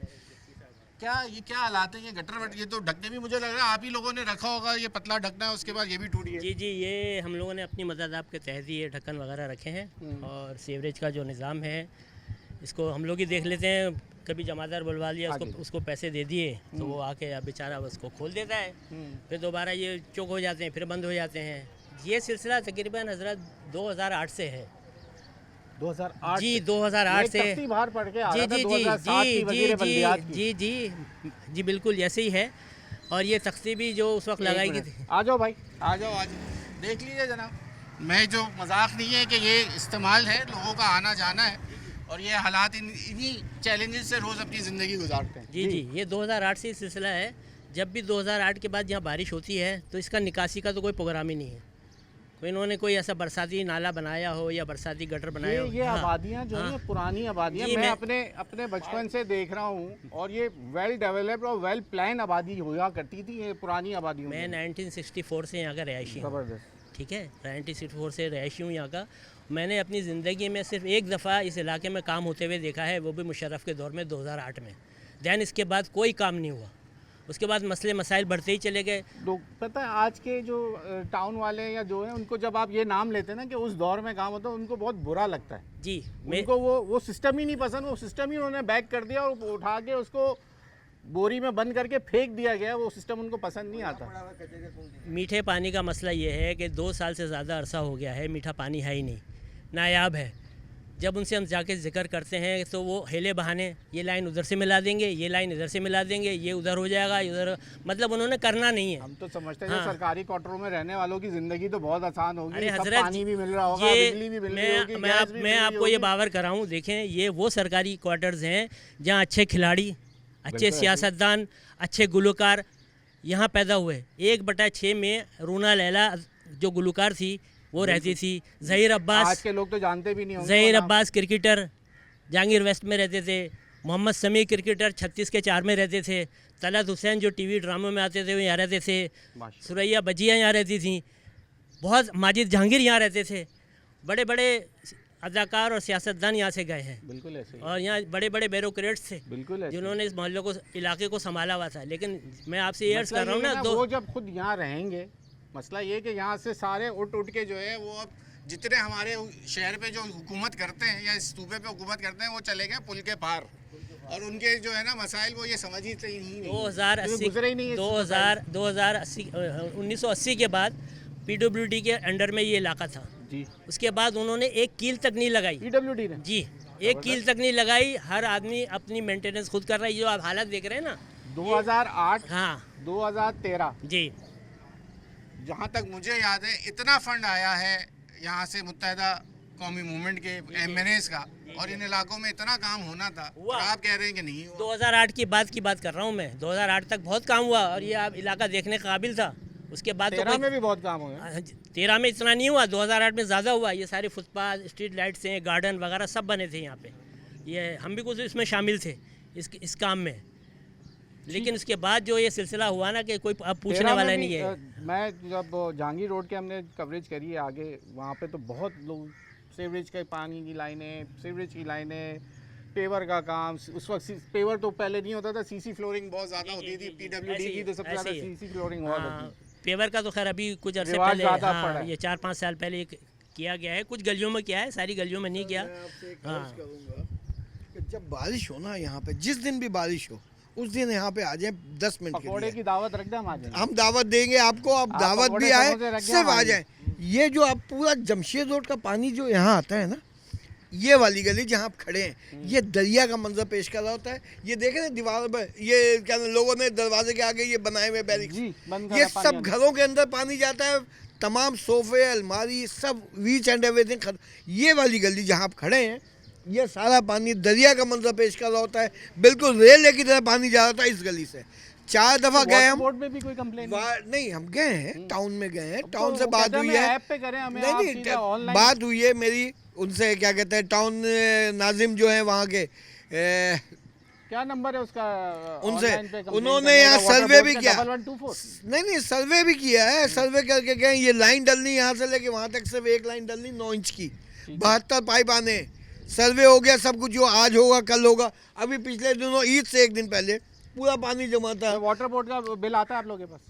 क्या हालात हैं? ये गटर वटर, ये तो ढकने भी मुझे लग रहा है आप ही लोगों ने रखा होगा, ये पतला ढकना है, उसके बाद ये भी टूटी है। जी जी, ये हम लोगों ने अपनी मदद के तहत ही ये ढक्कन वगैरह रखे हैं। और सीवरेज का जो निज़ाम है इसको हम लोग ही देख लेते हैं। कभी जमादार बुलवा लिया, उसको पैसे दे दिए तो वो आके बेचारा उसको खोल देता है, फिर दोबारा ये चौक हो जाते हैं, फिर बंद हो जाते हैं। ये सिलसिला तकरीबन हज़रत 2008 से है। 2008 जी 2008 से बाहर पढ़ के आ जी रहा था, जी 2007 की वज़ीर बल्दियात की। जी जी जी बिल्कुल ऐसे ही है। और ये तख्ती भी जो उस वक्त लगाई गई थी। आ जाओ भाई, आ जाओ देख लीजिए जनाब। मैं जो मजाक नहीं है कि ये इस्तेमाल है, लोगों का आना जाना है, और ये हालात इन्हीं चैलेंजेस से रोज़ अपनी ज़िंदगी गुजारते हैं। जी जी, ये 2008 से सिलसिला है। जब भी 2008 के बाद यहाँ बारिश होती है तो इसका निकासी का तो कोई प्रोग्राम ही नहीं है। कोई इन्होंने कोई ऐसा बरसाती नाला बनाया हो या बरसाती गटर बनाया हो। ये आबादियाँ जो है पुरानी आबादियाँ, मैं अपने बचपन से देख रहा हूँ, और ये वेल डेवलप्ड और वेल प्लान आबादी हुआ करती थी ये पुरानी आबादियों में। मैं 1964 से यहाँ का रहायशी हूँ। ज़बरदस्त। ठीक है, 1964 से रहायशी हूँ यहाँ का। मैंने अपनी ज़िंदगी में सिर्फ एक दफ़ा इस इलाके में काम होते हुए देखा है, वो भी मुशर्रफ के दौर में 2008 में। दैन इसके बाद कोई काम नहीं हुआ। उसके बाद मसले मसाइल बढ़ते ही चले गए। तो पता है आज के जो टाउन वाले या जो है, उनको जब आप ये नाम लेते हैं ना कि उस दौर में काम होता है, उनको बहुत बुरा लगता है। जी, उनको वो सिस्टम ही नहीं पसंद। वो सिस्टम ही उन्होंने बैक कर दिया और उठा के उसको बोरी में बंद करके फेंक दिया गया। वो सिस्टम उनको पसंद नहीं आता। मीठे पानी का मसला ये है कि 2 साल से ज़्यादा अरसा हो गया है, मीठा पानी है ही नहीं, नायाब है। जब उनसे हम जाके जिक्र करते हैं तो वो हेले बहाने ये लाइन उधर से मिला देंगे, ये लाइन इधर से मिला देंगे, ये उधर हो जाएगा, इधर, मतलब उन्होंने करना नहीं है। हम तो समझते हैं हाँ। सरकारी क्वार्टरों में रहने वालों की ज़िंदगी तो बहुत आसान होगी, अरे सब हजरत, पानी भी मिल रहा होगा, ये बिजली भी मिल रही होगी, गैस भी मिल मैं रही आपको ये होगी। बावर कराऊं, देखें ये वो सरकारी क्वार्टर्स हैं जहाँ अच्छे खिलाड़ी, अच्छे सियासतदान, अच्छे गुलकार यहाँ पैदा हुए। 1/6 में रूना लैला जो गुलकार थी वो रहती थी, ज़हीर आज अब्बास, के लोग तो जानते भी नहीं होंगे ज़हीर वो नाम। अब्बास क्रिकेटर जहांगीर वेस्ट में रहते थे, मोहम्मद समी क्रिकेटर 36 के 4 में रहते थे, तलत हुसैन जो टीवी ड्रामों में आते थे वो यहाँ रहते थे, सुरैया बजिया यहाँ रहती थी, बहुत माजिद जहांगीर यहाँ रहते थे, बड़े बड़े अदाकार और सियासतदान यहाँ से गए हैं। बिल्कुल ऐसे ही, और यहाँ बड़े बड़े ब्यूरोक्रेट्स थे बिल्कुल ऐसे ही। जिन्होंने इस मोहल्ले को, इलाके को संभाला हुआ था। लेकिन मैं आपसे ये अर्ज़ मसला कर रहा हूँ ये है ना, वो जब खुद यहाँ रहेंगे, मसला ये कि यहाँ से सारे उठ के जो है वो अब जितने हमारे शहर पे जो हुकूमत करते हैं या इस सूबे पे हुकूमत करते हैं वो चले गए पुल के पार, और उनके जो है ना मसाइल वो ये समझ ही नहीं 1980 के बाद PWD के अंडर में ये इलाका था जी। उसके बाद उन्होंने एक कील तक नहीं लगाई, PWD ने जी एक कील तक नहीं लगाई। हर आदमी अपनी मेंटेनेंस खुद कर रहा है। ये जो आप हालत देख रहे हैं ना, 2008 हाँ 2013 जी, जहाँ तक मुझे याद है इतना फंड आया है यहाँ से मुत्तहिदा कौमी मूवमेंट के MNAs का, और इन इलाकों में इतना काम होना था और आप कह रहे हैं कि नहीं हुआ। 2008 की बात कर रहा हूँ मैं। 2008 तक बहुत काम हुआ और ये आप इलाका देखने के काबिल था। उसके बाद 13 में भी बहुत काम हुआ। 13 में इतना नहीं हुआ, 2008 में ज़्यादा हुआ। ये सारे फुटपाथ, स्ट्रीट लाइट्स हैं, गार्डन वगैरह सब बने थे यहाँ पे। ये हम भी कुछ इसमें शामिल थे इस काम में। लेकिन उसके बाद जो ये सिलसिला हुआ ना कि कोई अब पूछने 13 वाला में नहीं भी, है। मैं जब जहांगीर रोड के हमने कवरेज करी है आगे, वहाँ पे तो बहुत लोग सीवरेज के पानी की लाइनें, सीवरेज की लाइनें, पेवर का काम। उस वक्त पेवर तो पहले नहीं होता था, सीसी फ्लोरिंग बहुत ज़्यादा होती थी। PWD की तो सबसे ज़्यादा सीसी फ्लोरिंग हुआ हाँ, करती। पेवर का तो खैर अभी कुछ अरसे रिवाज पहले, ज़्यादा हाँ, पड़ा है। ये 4-5 साल पहले किया गया है। कुछ गलियों में किया है, सारी गलियों में नहीं किया। हाँ, जब बारिश हो ना यहाँ पे, जिस दिन भी बारिश हो उस दिन यहाँ पे आ जाए 10 मिनट के पकौड़े लिए। की दावत रख दे, हम आ जाएंगे। हम दावत देंगे आपको, आप दावत पकौड़े भी आए, समोसे रख के सिर्फ हम आ आएंगे। जाए। ये जो आप पूरा जमशेद रोड का पानी जो यहाँ आता है ना, ये वाली गली जहाँ आप खड़े हैं, ये दरिया का मंजर पेश कर रहा होता है। ये देखे ना दीवार पर, ये क्या लोगों ने दरवाजे के आगे ये बनाए हुए बैरिक्स, जी, बंद ये करा पानी सब अंदर। घरों के अंदर पानी जाता है। तमाम सोफे, अलमारी, सब वीच एंड एवरीथिंग। ये वाली गली जहाँ आप खड़े हैं, ये सारा पानी दरिया का मंजर पेश कर रहा होता है। बिल्कुल रेल की तरह पानी जा रहा था इस गली से। 4 दफ़ा गए हम, बोर्ड में भी कोई कंप्लेन नहीं हम गए हैं, टाउन में गए हैं, टाउन तो से वो बात कहते हैं हुई है। ऐप पे करें, हमें आप नहीं सीधा ऑनलाइन। बात हुई है मेरी उनसे, क्या कहते हैं, टाउन नाजिम जो है वहाँ के, क्या नंबर है उसका? उनसे ऑनलाइन पे कंप्लेन उन्होंने करने यहाँ का, वाटर सर्वे बोर्ड भी का किया। 1124। नहीं सर्वे भी किया है। सर्वे करके गए, ये लाइन डलनी यहाँ से लेके वहाँ तक सिर्फ एक लाइन डलनी 9 इंच की, 72 पाइप आने। सर्वे हो गया सब कुछ, जो आज होगा कल होगा। अभी पिछले दिनों ईद से एक दिन पहले पूरा पानी जमा था। तो वाटर बोर्ड का बिल आता है आप लोगों के पास?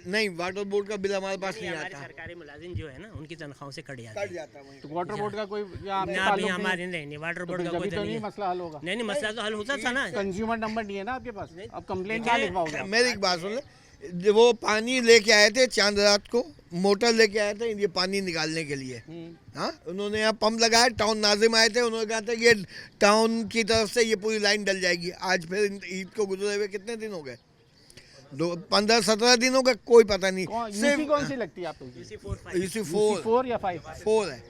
नहीं, वाटर बोर्ड का बिल हमारे पास नहीं हमारे आता। सरकारी मुलाजिम जो है ना, उनकी तनख्वाहों से कट जाता कट है। जाता है वहीं। तो वाटर बोर्ड का कोई या आपके ना, ताल्लुक अभी नहीं? हमारे नहीं, वाटर तो बोर्ड का फिर कोई जभी तो नहीं नहीं है। मसला हल होगा। नहीं, मसला तो हल होता था ना। कंज्यूमर नंबर नहीं है ना आपके पास, अब कंप्लेन क्या लिखवाओगे आप? मेरी एक बात सुन, वो पानी लेके आए थे चांद रात को, मोटर लेके आए थे ये पानी निकालने के लिए। हाँ, उन्होंने यहाँ पंप लगाया, टाउन नाजिम आए थे, उन्होंने कहा था कि ये टाउन की तरफ से ये पूरी लाइन डल जाएगी। आज फिर ईद को गुजरे हुए कितने दिन हो गए? 15-17 दिन हो गए, कोई पता नहीं। यूसी कौन सी लगती है आपको? UC 4 या 5? 4 है।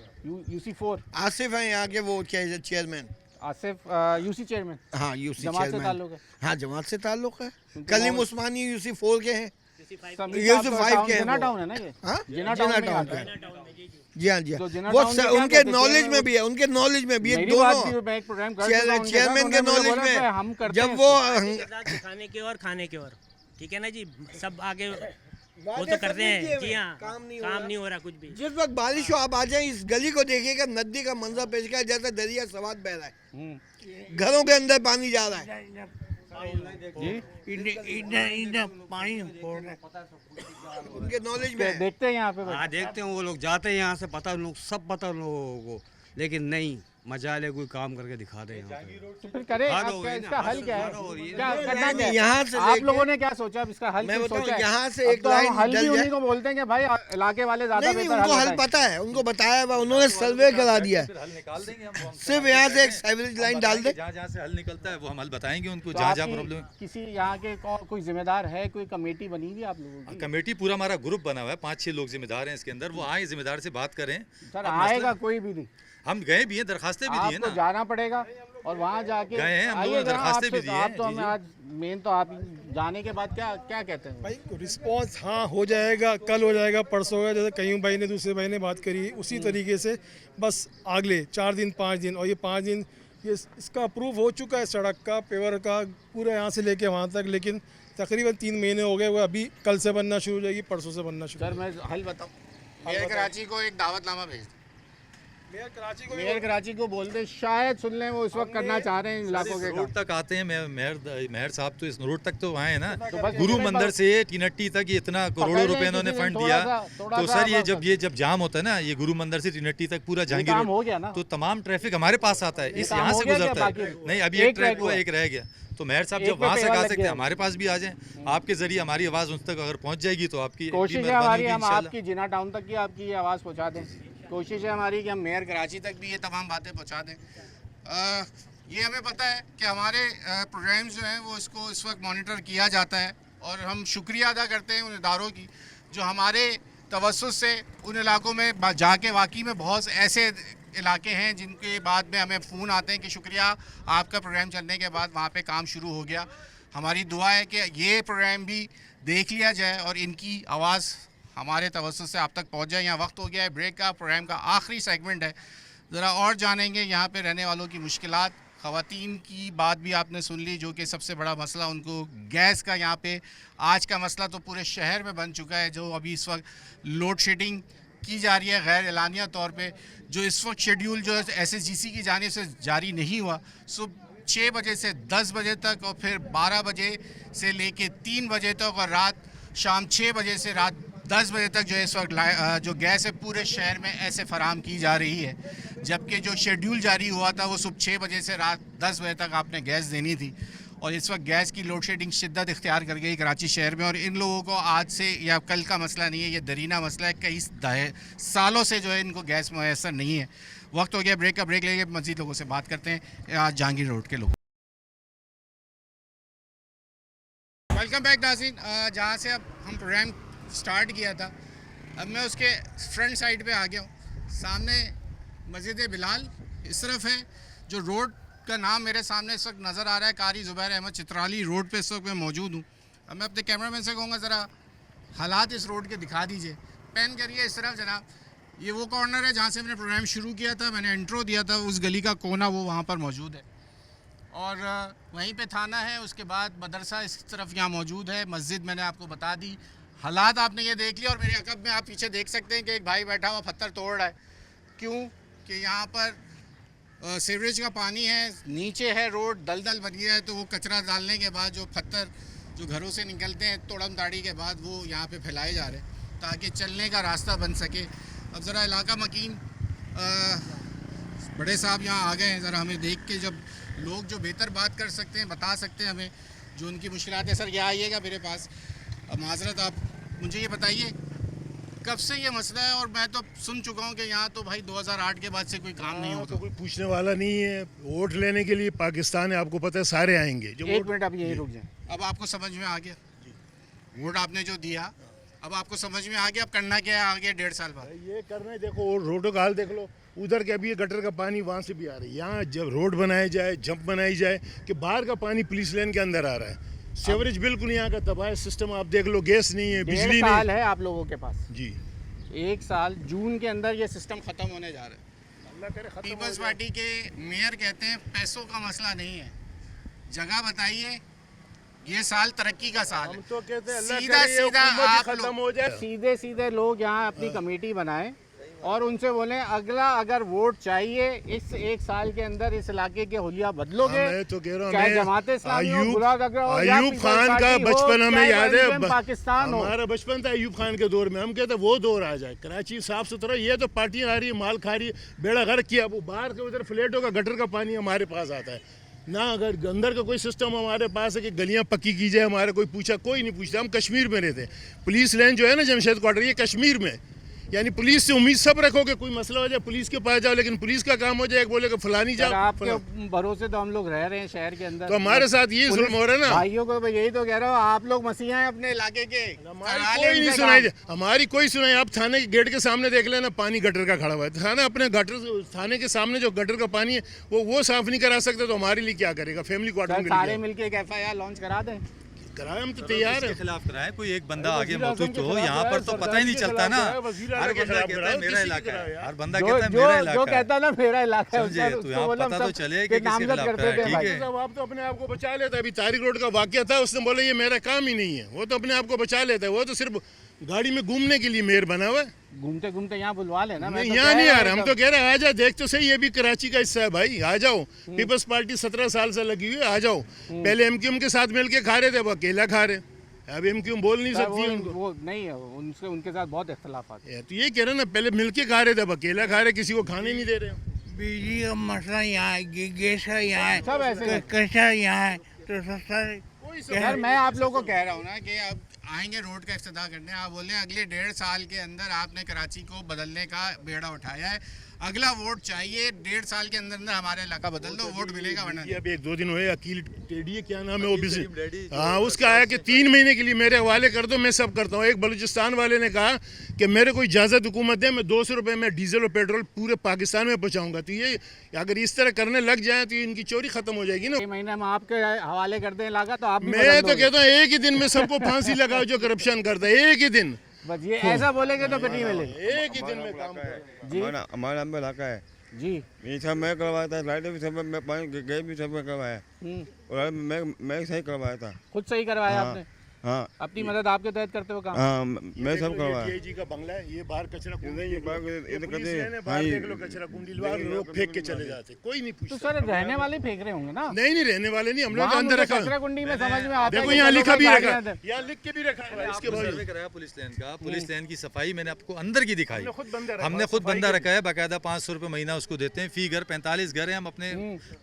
UC 4। आसिफ है यहाँ के, वो चेयरमैन। Asif UC chairman. हाँ, यूसी जमात से चेयरमैन। ताल्लुक है? हाँ, जमात से ताल्लुक है। कलीम उस्मानी UC 4 के हैं, समीर UC साहब 5 के हैं। जिना वो। टाउन है ना ये? हाँ, जिना जिना टाउन में टाउन आता है। जी हाँ जी हाँ। तो जिना वो टाउन में क्या उनके कहते हैं? नॉलेज में भी है, उनके नॉलेज में भी है। मेरी बात भी दोनों मैं एक प्रोग्राम कर चुका हूं उनके साथ, चेयरमैन के उन्होंने मुझे नॉलेज बोला कि में, हम करते जब हैं वो खाने के और खाने के और, ठीक है ना जी, सब आगे वो वादे तो सब करते नहीं हैं। किए जी हुए, हाँ, काम नहीं नहीं हो रहा कुछ भी। जिस वक्त बारिश हो आप आ जाए, इस गली को देखिएगा, नदी का मंजर पेश किया जैसे दरिया सवाद बह रहा है, घरों के अंदर पानी जा रहा है। पानी छोड़ रहे उनके नॉलेज में है। देखते हैं यहाँ पे हाँ, देखते हैं, वो लोग जाते हैं यहाँ से, पता लोग सब पता लोगों को, लेकिन नहीं मजा ले कोई काम करके दिखा दे यहाँ पे। तो फिर करे हद आप हो क्या, गई ना, इसका हल हद क्या है? हो रही है। क्या करना क्या है? यहाँ से आप लेके- लोगों ने क्या सोचा अब इसका हल मैं क्यों बताऊं, सोचा है? यहाँ से अब एक तो हम लाइन हल डल भी जाए- उन्हीं को बोलते हैं कि भाई इलाके वाले ज्यादा नहीं बेहतर उनको हल बताएं। पता है, उनको बताया हुआ, उन्होंने सर्वे करा दिया है। हल निकाल देंगे हम सिर्फ यहाँ से एक सीवरेज लाइन डाल दे। जहाँ जहाँ से हल निकलता है वो हम हल बताएंगे उनको, तो जहाँ जहाँ आपकी प्रॉब्लम। किसी यहाँ के कोई जिम्मेदार है, कोई कमेटी बनी हुई है आप लोगों की? कमेटी पूरा हमारा ग्रुप बना हुआ है, 5-6 लोग जिम्मेदार हैं इसके अंदर, वो आए जिम्मेदार से बात करें। सर अब आएगा मसला- कोई भी नहीं, हम गए भी हैं, दरखास्तें भी दी हैं आपको ना। जाना पड़ेगा और वहाँ जाके गए हैं, हम लोगों ने आइएगा। दरखास्तें भी दी हैं। आप तो जी, हमें जी। आज मेन तो आप जाने के बाद क्या क्या कहते हैं? भाई रिस्पांस हाँ हो जाएगा, कल हो जाएगा, परसों होगा, जैसे कईयों भाई ने दूसरे भाई ने बात करी उसी तरीके से बस अगले 4 दिन 5 दिन, और ये 5 दिन ये इसका अप्रूव हो चुका है, सड़क का, पेवर का, पूरा यहाँ से लेके वहाँ तक, लेकिन तकरीबन 3 महीने हो गए, वो अभी कल से बनना शुरू हो जाएगी, परसों से बनना शुरू। सर मैं हल बताऊँ, मेयर कराची को एक दावतनामा भेज दो। मेयर कराची को मेयर कराची को बोलते शायद सुन लें, वो इस वक्त करना चाह रहे हैं इन इलाकों के रोड काम। तक आते हैं, मेयर साहब तो इस रोड तक तो आए हैं ना, तो बस गुरु इतने मंदिर बस- से टिनट्टी तक ये इतना करोड़ों पकड़ रुपए लें इन्होंने किसी दिन, फंड थोड़ा दिया। सा तो सर ये आप- जब जाम होता है ना, ये गुरु मंदिर से टिनट्टी तक पूरा जहांगीर काम रोड, हो गया ना? तो तमाम ट्रैफिक हमारे पास आता है, इस काम यहाँ हो से गया क्या गुजरता है। बाकी? नहीं अभी एक एक ट्रैक ट्रैक हुआ, हुआ। एक रह गया। तो मेयर साहब एक जब पे वहाँ से पेवर गा लग सकते हैं, गया। हमारे पास भी आ जाएं। आपके जरिए हमारी आवाज़ उन तक अगर पहुँच जाएगी तो आपकी कोशिश है मेहरबानी हमारी, होगी हम इंशाल्लाह। आपकी जिना टाउन तक की आपकी ये आवाज़ पहुँचा दें। कोशिश है हमारी कि हम मेयर कराची तक भी ये तमाम बातें पहुंचा दें। ये हमें पता है कि हमारे प्रोग्राम्स जो हैं वो इसको इस वक्त मॉनिटर किया जाता है, और हम शुक्रिया अदा करते हैं उन इदारों की जो हमारे तवज्जुह से उन इलाकों में जाके, वाकई में बहुत ऐसे इलाके हैं जिनके बाद में हमें फ़ोन आते हैं कि शुक्रिया आपका प्रोग्राम चलने के बाद वहाँ पे काम शुरू हो गया। हमारी दुआ है कि ये प्रोग्राम भी देख लिया जाए और इनकी आवाज़ हमारे तवज्जुह से आप तक पहुँच जाए। यहाँ वक्त हो गया है ब्रेक का, प्रोग्राम का आखिरी सेगमेंट है, ज़रा और जानेंगे यहाँ पे रहने वालों की मुश्किलात। ख़वातीन की बात भी आपने सुन ली, जो कि सबसे बड़ा मसला उनको गैस का, यहाँ पे आज का मसला तो पूरे शहर में बन चुका है, जो अभी इस वक्त लोड शेडिंग की जा रही है गैर एलानिया तौर पे, जो इस वक्त शेड्यूल जो है SSGC की जानिब से जारी नहीं हुआ। सुबह 6 बजे से 10 बजे तक और फिर 12 बजे से लेके 3 बजे तक और रात शाम 6 बजे से रात 10 बजे तक जो है इस वक्त जो गैस है पूरे शहर में ऐसे फराम की जा रही है, जबकि जो शेड्यूल जारी हुआ था वो सुबह 6 बजे से रात 10 बजे तक आपने गैस देनी थी। और इस वक्त गैस की लोड शेडिंग शिद्दत इख्तियार कर गई कराची शहर में, और इन लोगों को आज से या कल का मसला नहीं है, ये दरीना मसला है, कई सालों से जो है इनको गैस मैसर नहीं है। वक्त हो गया ब्रेक का, ब्रेक लेके मज़ीद लोगों से बात करते हैं आज जहांगीर रोड के लोग। वेलकम बैक नाज़रीन, जहाँ से अब हम प्रोग्राम स्टार्ट किया था, अब मैं उसके फ्रंट साइड पे आ गया हूँ। सामने मस्जिद बिलाल इस तरफ है, जो रोड का नाम मेरे सामने इस वक्त नज़र आ रहा है, कारी ज़ुबैर अहमद चित्राली रोड पे इस वक्त मैं मौजूद हूँ। अब मैं अपने कैमरामैन से कहूँगा ज़रा हालात इस रोड के दिखा दीजिए, पैन करिए इस तरफ जनाब। ये वो कॉर्नर है जहाँ से मैंने प्रोग्राम शुरू किया था, मैंने इंट्रो दिया था, उस गली का कोना वो वहाँ पर मौजूद है, और वहीं पे थाना है। उसके बाद मदरसा इस तरफ यहाँ मौजूद है, मस्जिद मैंने आपको बता दी। हालात आपने ये देख लिया, और मेरे अकब में आप पीछे देख सकते हैं कि एक भाई बैठा हुआ पत्थर तोड़ रहा है। क्यों कि यहाँ पर सीवरेज का पानी है, नीचे है रोड, दलदल बनी है, तो वो कचरा डालने के बाद जो पत्थर जो घरों से निकलते हैं तोड़म ताड़ी के बाद वो यहाँ पे फैलाए जा रहे हैं ताकि चलने का रास्ता बन सके। अब ज़रा इलाका मकीन बड़े साहब यहाँ आ गए हैं, ज़रा हमें देख के जब लोग जो बेहतर बात कर सकते हैं बता सकते हैं हमें जो उनकी मुश्किलात है। सर यहाँ आइएगा मेरे पास। अब माजरत आप मुझे ये बताइए कब से ये मसला है, और मैं तो सुन चुका हूँ कि यहाँ तो भाई 2008 के बाद से कोई काम नहीं होता। तो कोई पूछने वाला नहीं है। वोट लेने के लिए पाकिस्तान है, आपको पता है, सारे आएंगे। जो एक मिनट आप यही रुक जाए। अब आपको समझ में आ गया, वोट आपने जो दिया अब आपको समझ में आ गया, अब करना क्या है आगे 1.5 साल बाद? ये करना है, देखो रोडों का हाल देख लो, उधर के अभी ये गटर का पानी वहाँ से भी आ रहा है। यहाँ जब रोड बनाया जाए, जंप बनाई जाए कि बाहर का पानी पुलिस लाइन के अंदर आ रहा है। सीवरेज बिल्कुल यहाँ का तबाह है सिस्टम, आप देख लो, गैस नहीं है, बिजली नहीं साल है आप लोगों के पास जी। 1 साल जून के अंदर ये सिस्टम ख़त्म होने जा रहा है। पीपल्स पार्टी के मेयर कहते हैं पैसों का मसला नहीं है, जगह बताइए, ये साल तरक्की का साल है। तो कहते हैं सीधा सीधा आप खत्म हो जाए। सीधे सीधे लोग यहाँ अपनी कमेटी बनाएं और उनसे बोलें अगला अगर वोट चाहिए इस 1 साल के अंदर इस इलाके के हुलिया बदलोगे। मैं तो कह रहा हूँ, चाहे जमात इस्लामी हो, गुलाब अगर हो, या अयूब पीपल्स खान का पार्टी हो, बचपन हमें चाहे याद है। MDM पाकिस्तान हो। हमारा बचपन था अयूब खान के दौर में, हम कहते वो दौर आ जाए, कराची साफ सुथरा। ये तो पार्टियां आ रही है, माल खा रही है, बेड़ा गर्क किया। वो बाहर के उधर फ्लैटों का गटर का पानी हमारे पास आता है ना। अगर अंदर का कोई सिस्टम हमारे पास है कि गलियां पक्की की जाए, हमारे कोई पूछा, कोई नहीं पूछता। हम कश्मीर में रहते हैं, पुलिस लाइन जो है ना जमशेद क्वार्टर, ये कश्मीर में। यानी पुलिस से उम्मीद सब रखोगे, कोई मसला हो जाए पुलिस के पास जाओ, लेकिन पुलिस का काम हो जाए बोले कि फलानी जाओ। आपके भरोसे तो हम लोग रह रहे हैं शहर के अंदर, तो हमारे साथ ये जुल्म हो रहा है ना। भाइयों को यही तो कह रहा हूँ, आप लोग मसीहा हैं अपने इलाके के। कोई नहीं सुनाई, हमारी कोई सुनाई। आप थाने के गेट के सामने देख लेना, पानी गटर का खड़ा हुआ है। थाना अपने गटर, थाने के सामने जो गटर का पानी है वो साफ नहीं करा सकते, तो हमारे लिए क्या करेगा? फैमिली क्वार्टर में सारे मिलके एक FIR लॉन्च करा दें। कराए, हम तो तैयार है। खिलाफ कराए, कोई एक बंदा आगे मौजूद तो हो। यहाँ पर तो पता ही नहीं चलता ना, हर बंदा कहता है मेरा इलाका है, हर बंदा कहता है मेरा इलाका है। जो कहता है ना मेरा इलाका है, समझे? तो यहाँ पता तो चले कि किसके खिलाफ कराए। ठीक है, आप तो अपने आप को बचा लेता है। अभी तारिक रोड का वाकया था, उसने बोला ये मेरा काम ही नहीं है। वो तो अपने आप को बचा लेता है, वो तो सिर्फ गाड़ी में घूमने के लिए मेयर बना हुआ है। घूमते घूमते यहाँ बुलवा लेना। नहीं, यहाँ नहीं आ रहा, हम तो कह रहे हैं आ जाओ, देख तो सही, ये भी कराची का हिस्सा है भाई, आ जाओ। पीपल्स पार्टी 17 साल से लगी हुई है, आ जाओ। पहले MQM के साथ मिलके खा रहे थे, वो अकेला खा रहे। अब MQM बोल नहीं सकती उनको, वो नहीं है, उनके साथ बहुत इख्तलाफात है। तो ये कह रहे ना, पहले मिलके खा रहे थे, अब अकेला खा रहे, किसी को खाने नहीं दे रहे। बिजली का मसला यहाँ है, गैस का यहाँ है, सब ऐसे कचरा यहाँ है, तो सस्ता। यार मैं आप लोगों को कह रहा हूँ ना कि अब आएंगे रोड का इफ्तिताह करने, आप बोले अगले 1.5 साल के अंदर आपने कराची को बदलने का बेड़ा उठाया है, अगला वोट चाहिए, 1.5 साल के अंदर अंदर हमारा इलाका बदल दो, वोट मिलेगा वरना। अभी 1-2 दिन हुए, अकील टेडी क्या नाम है वो बिजी, हाँ, उसका आया कि 3 महीने के लिए मेरे हवाले कर दो, मैं सब करता हूँ। एक बलूचिस्तान वाले ने कहा कि मेरे को इजाज़त हुकूमत दे, मैं 200 रुपये में डीजल और पेट्रोल पूरे पाकिस्तान में पहुँचाऊँगा। तो ये अगर इस तरह करने लग जाए तो इनकी चोरी खत्म हो जाएगी ना। महीने में आपके हवाले कर दें इलाका, तो आप मैं तो कहता हूँ एक ही दिन में सबको फांसी लगाओ जो करप्शन करता है, एक ही दिन। बस ये ऐसा बोलेंगे तो फिर नहीं मिलेगा। एक ही दिन में काम जी, हमारा इलाका है जी, ये सब मैं करवाया था, लाइटें भी सब मैं, पानी गैस भी सब मैं करवाया, और मैं सही करवाया था। खुद सही करवाया आपने? हाँ, अपनी मदद आपके तहत करते हो काम? हाँ, मैं सब करवाया। DIG का बंगला है, ये बाहर कचरा कुंडी, ये बाहर देख लो कचरा कुंडी, लोग फेंक के चले जाते, कोई नहीं पूछता। तो सर रहने वाले फेंक रहे होंगे ना? नहीं, रहने वाले नहीं, हम लोग अंदर रखा। कचरा कुंडी में समझ में आता है। देखो यहाँ लिखा भी रखा, यहाँ लिख के भी रखा है। इसके बाद सर्वे कराया पुलिस लाइन का, पुलिस लाइन की सफाई मैंने आपको अंदर की दिखाई। हमने खुद सफाई बंदा रखा है, बाकायदा 500 रुपये महीना उसको देते हैं, फी घर 45 घर है। हम अपने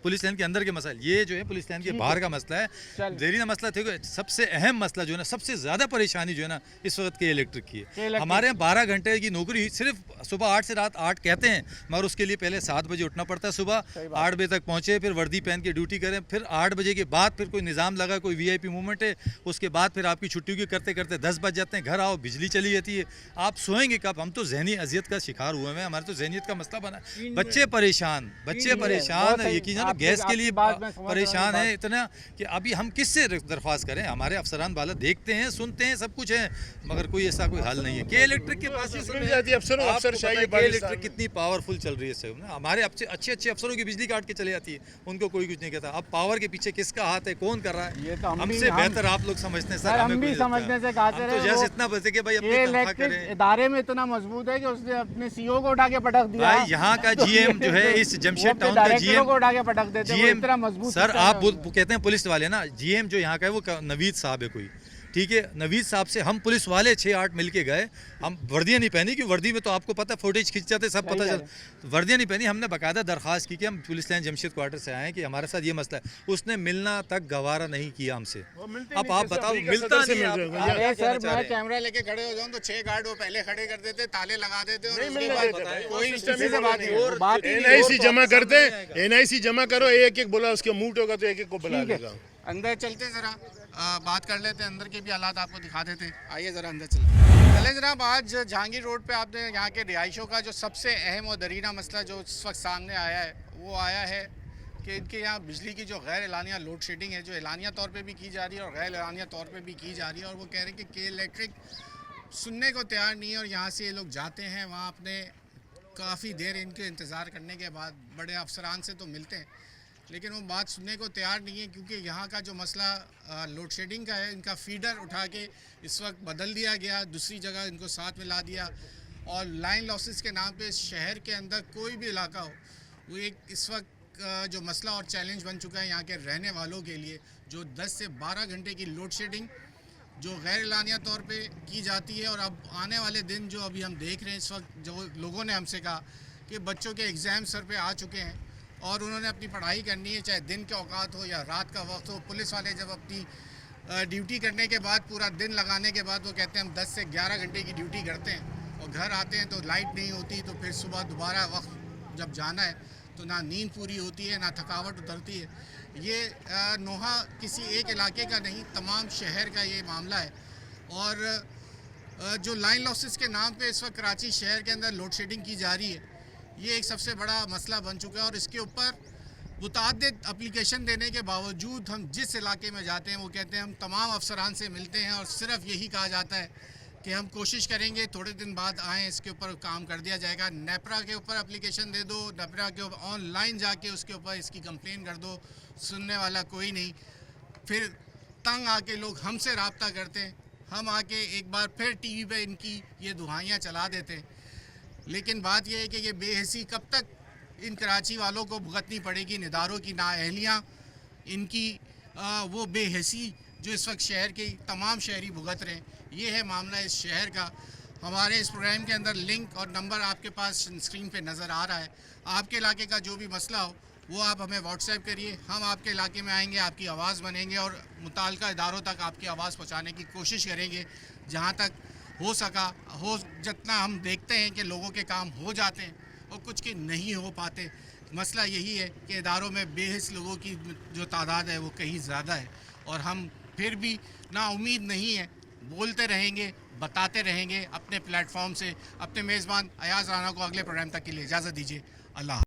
पुलिस लाइन के अंदर के मसला, ये जो है पुलिस लाइन के बाहर का मसला है, देरी ना मसला। ठीक है, सबसे अहम मसला जो है ना, सबसे ज्यादा परेशानी जो है ना इस वक्त के इलेक्ट्रिक की है। हमारे यहाँ 12 घंटे की नौकरी, सिर्फ सुबह 8 से रात 8 कहते हैं, मगर उसके लिए पहले 7 बजे उठना पड़ता है, सुबह 8 बजे तक पहुँचे, फिर वर्दी पहन के ड्यूटी करें, फिर 8 बजे के बाद फिर कोई निज़ाम लगा, कोई VIP मूवमेंट है, उसके बाद फिर आपकी छुट्टी की करते करते 10 बज जाते हैं, घर आओ बिजली चली जाती है, आप सोएंगे कब? हम तो जहनी अजियत का शिकार हुए हैं, हमारे तो जहनीत का मसला बना, बच्चे परेशान यकीन है, गैस के लिए परेशान है इतना कि अभी हम किससे दरख्वास्त करें? हमारे अफसरान वाला देखते हैं, सुनते हैं, सब कुछ है, मगर कोई ऐसा कोई हल नहीं है। के इलेक्ट्रिक के पास इलेक्ट्रिक कितनी पावरफुल चल रही है, हमारे अच्छे अफसरों की बिजली काट के चले जाती है, उनको कोई कुछ नहीं कहता। अब पावर के पीछे किसका हाथ है, कौन कर रहा है, ये तो हमसे बेहतर आप लोग समझते हैं सर। हम भी समझने से काते रहे, जैसे इतना बचे कि भाई अपनी तनख्वाह करें। इदारे में इतना मजबूत है कि उसने अपने CEO को उठा के पटक दिया। भाई यहाँ का GM जो है, इस जमशेद टाउन का GM को उठा के पटक देते हैं, इतना मजबूत। सर आप कहते हैं पुलिस वाले ना, GM जो यहाँ का है वो नवीद साहब है कोई, ठीक है, नवीद साहब से हम पुलिस वाले 6-8 मिलके गए, हम वर्दियाँ नहीं पहनी, क्योंकि वर्दी में तो आपको पता फुटेज खींच जाते, सब पता चल, वर्दियाँ नहीं पहनी। हमने बाकायदा दरख्वास्त की कि हम पुलिस लाइन जमशेद क्वार्टर से आए हैं कि हमारे साथ ये मसला है, उसने मिलना तक गवारा नहीं किया हमसे। अब आप बताओ, मिलता नहीं है। अरे सर मैं कैमरा लेके खड़े हो जाऊं तो 6 गार्ड वो पहले खड़े कर देते, ताले लगा देते, और NIC जमा करते, NIC जमा करो, एक बोला, उसके मूड होगा तो एक को बुला लेगा। अंदर चलते जरा बात कर लेते हैं, अंदर के भी हालात आपको दिखा देते। आइए ज़रा अंदर चले जनाब। आज जहांगीर रोड पे आपने यहाँ के रिहायशों का जो सबसे अहम और दरीना मसला जो इस वक्त सामने आया है, वो आया है कि इनके यहाँ बिजली की जो गैर एलानिया लोड शेडिंग है, जो एलानिया तौर पे भी की जा रही है और गैर एलानिया तौर पे भी की जा रही है, और वो कह रहे हैं कि के इलेक्ट्रिक सुनने को तैयार नहीं है। और यहाँ से ये लोग जाते हैं, वहाँ अपने काफ़ी देर इनके इंतज़ार करने के बाद बड़े अफसरान से तो मिलते हैं, लेकिन वो बात सुनने को तैयार नहीं है, क्योंकि यहाँ का जो मसला लोड शेडिंग का है, इनका फीडर उठा के इस वक्त बदल दिया गया, दूसरी जगह इनको साथ में ला दिया, और लाइन लॉसेस के नाम पे शहर के अंदर कोई भी इलाका हो, वो एक इस वक्त जो मसला और चैलेंज बन चुका है यहाँ के रहने वालों के लिए, जो 10 से 12 घंटे की लोड शेडिंग जो गैर एलानिया तौर पे की जाती है। और अब आने वाले दिन जो अभी हम देख रहे हैं इस वक्त, जो लोगों ने हमसे कहा कि बच्चों के एग्ज़ाम सर पे आ चुके हैं और उन्होंने अपनी पढ़ाई करनी है, चाहे दिन के औकात हो या रात का वक्त हो। पुलिस वाले जब अपनी ड्यूटी करने के बाद, पूरा दिन लगाने के बाद, वो कहते हैं हम 10 से 11 घंटे की ड्यूटी करते हैं और घर आते हैं तो लाइट नहीं होती, तो फिर सुबह दोबारा वक्त जब जाना है तो ना नींद पूरी होती है, ना थकावट उतरती है। ये नोहा किसी एक इलाके का नहीं, तमाम शहर का ये मामला है। और जो लाइन लॉसेस के नाम पे इस वक्त कराची शहर के अंदर लोड शेडिंग की जा रही है, ये एक सबसे बड़ा मसला बन चुका है। और इसके ऊपर मुताद्दिद एप्लीकेशन देने के बावजूद हम जिस इलाके में जाते हैं वो कहते हैं हम तमाम अफसरान से मिलते हैं और सिर्फ यही कहा जाता है कि हम कोशिश करेंगे, थोड़े दिन बाद आएँ, इसके ऊपर काम कर दिया जाएगा। नेपरा के ऊपर एप्लीकेशन दे दो, नेपरा के ऊपर ऑनलाइन जाके उसके ऊपर इसकी कंप्लेन कर दो, सुनने वाला कोई नहीं। फिर तंग आके लोग हमसे रब्ता करते हैं, हम आके एक बार फिर टीवी पे इनकी ये दुहाइयाँ चला देते हैं। लेकिन बात यह है कि ये बेहसी कब तक इन कराची वालों को भुगतनी पड़ेगी, इन इदारों की नाअहलियाँ, इनकी वो बेहसी जो इस वक्त शहर के तमाम शहरी भुगत रहे हैं। ये है मामला इस शहर का। हमारे इस प्रोग्राम के अंदर लिंक और नंबर आपके पास स्क्रीन पे नज़र आ रहा है। आपके इलाके का जो भी मसला हो वो आप हमें व्हाट्सएप करिए, हम आपके इलाके में आएंगे, आपकी आवाज़ बनेंगे और मुताल्लिका इदारों तक आपकी आवाज़ पहुँचाने की कोशिश करेंगे जहाँ तक हो सका हो। जितना हम देखते हैं कि लोगों के काम हो जाते हैं और कुछ के नहीं हो पाते। मसला यही है कि इदारों में बेहिस लोगों की जो तादाद है वो कहीं ज़्यादा है और हम फिर भी ना उम्मीद नहीं है, बोलते रहेंगे, बताते रहेंगे अपने प्लेटफॉर्म से। अपने मेज़बान अयाज़ राना को अगले प्रोग्राम तक के लिए इजाज़त दीजिए। अल्लाह।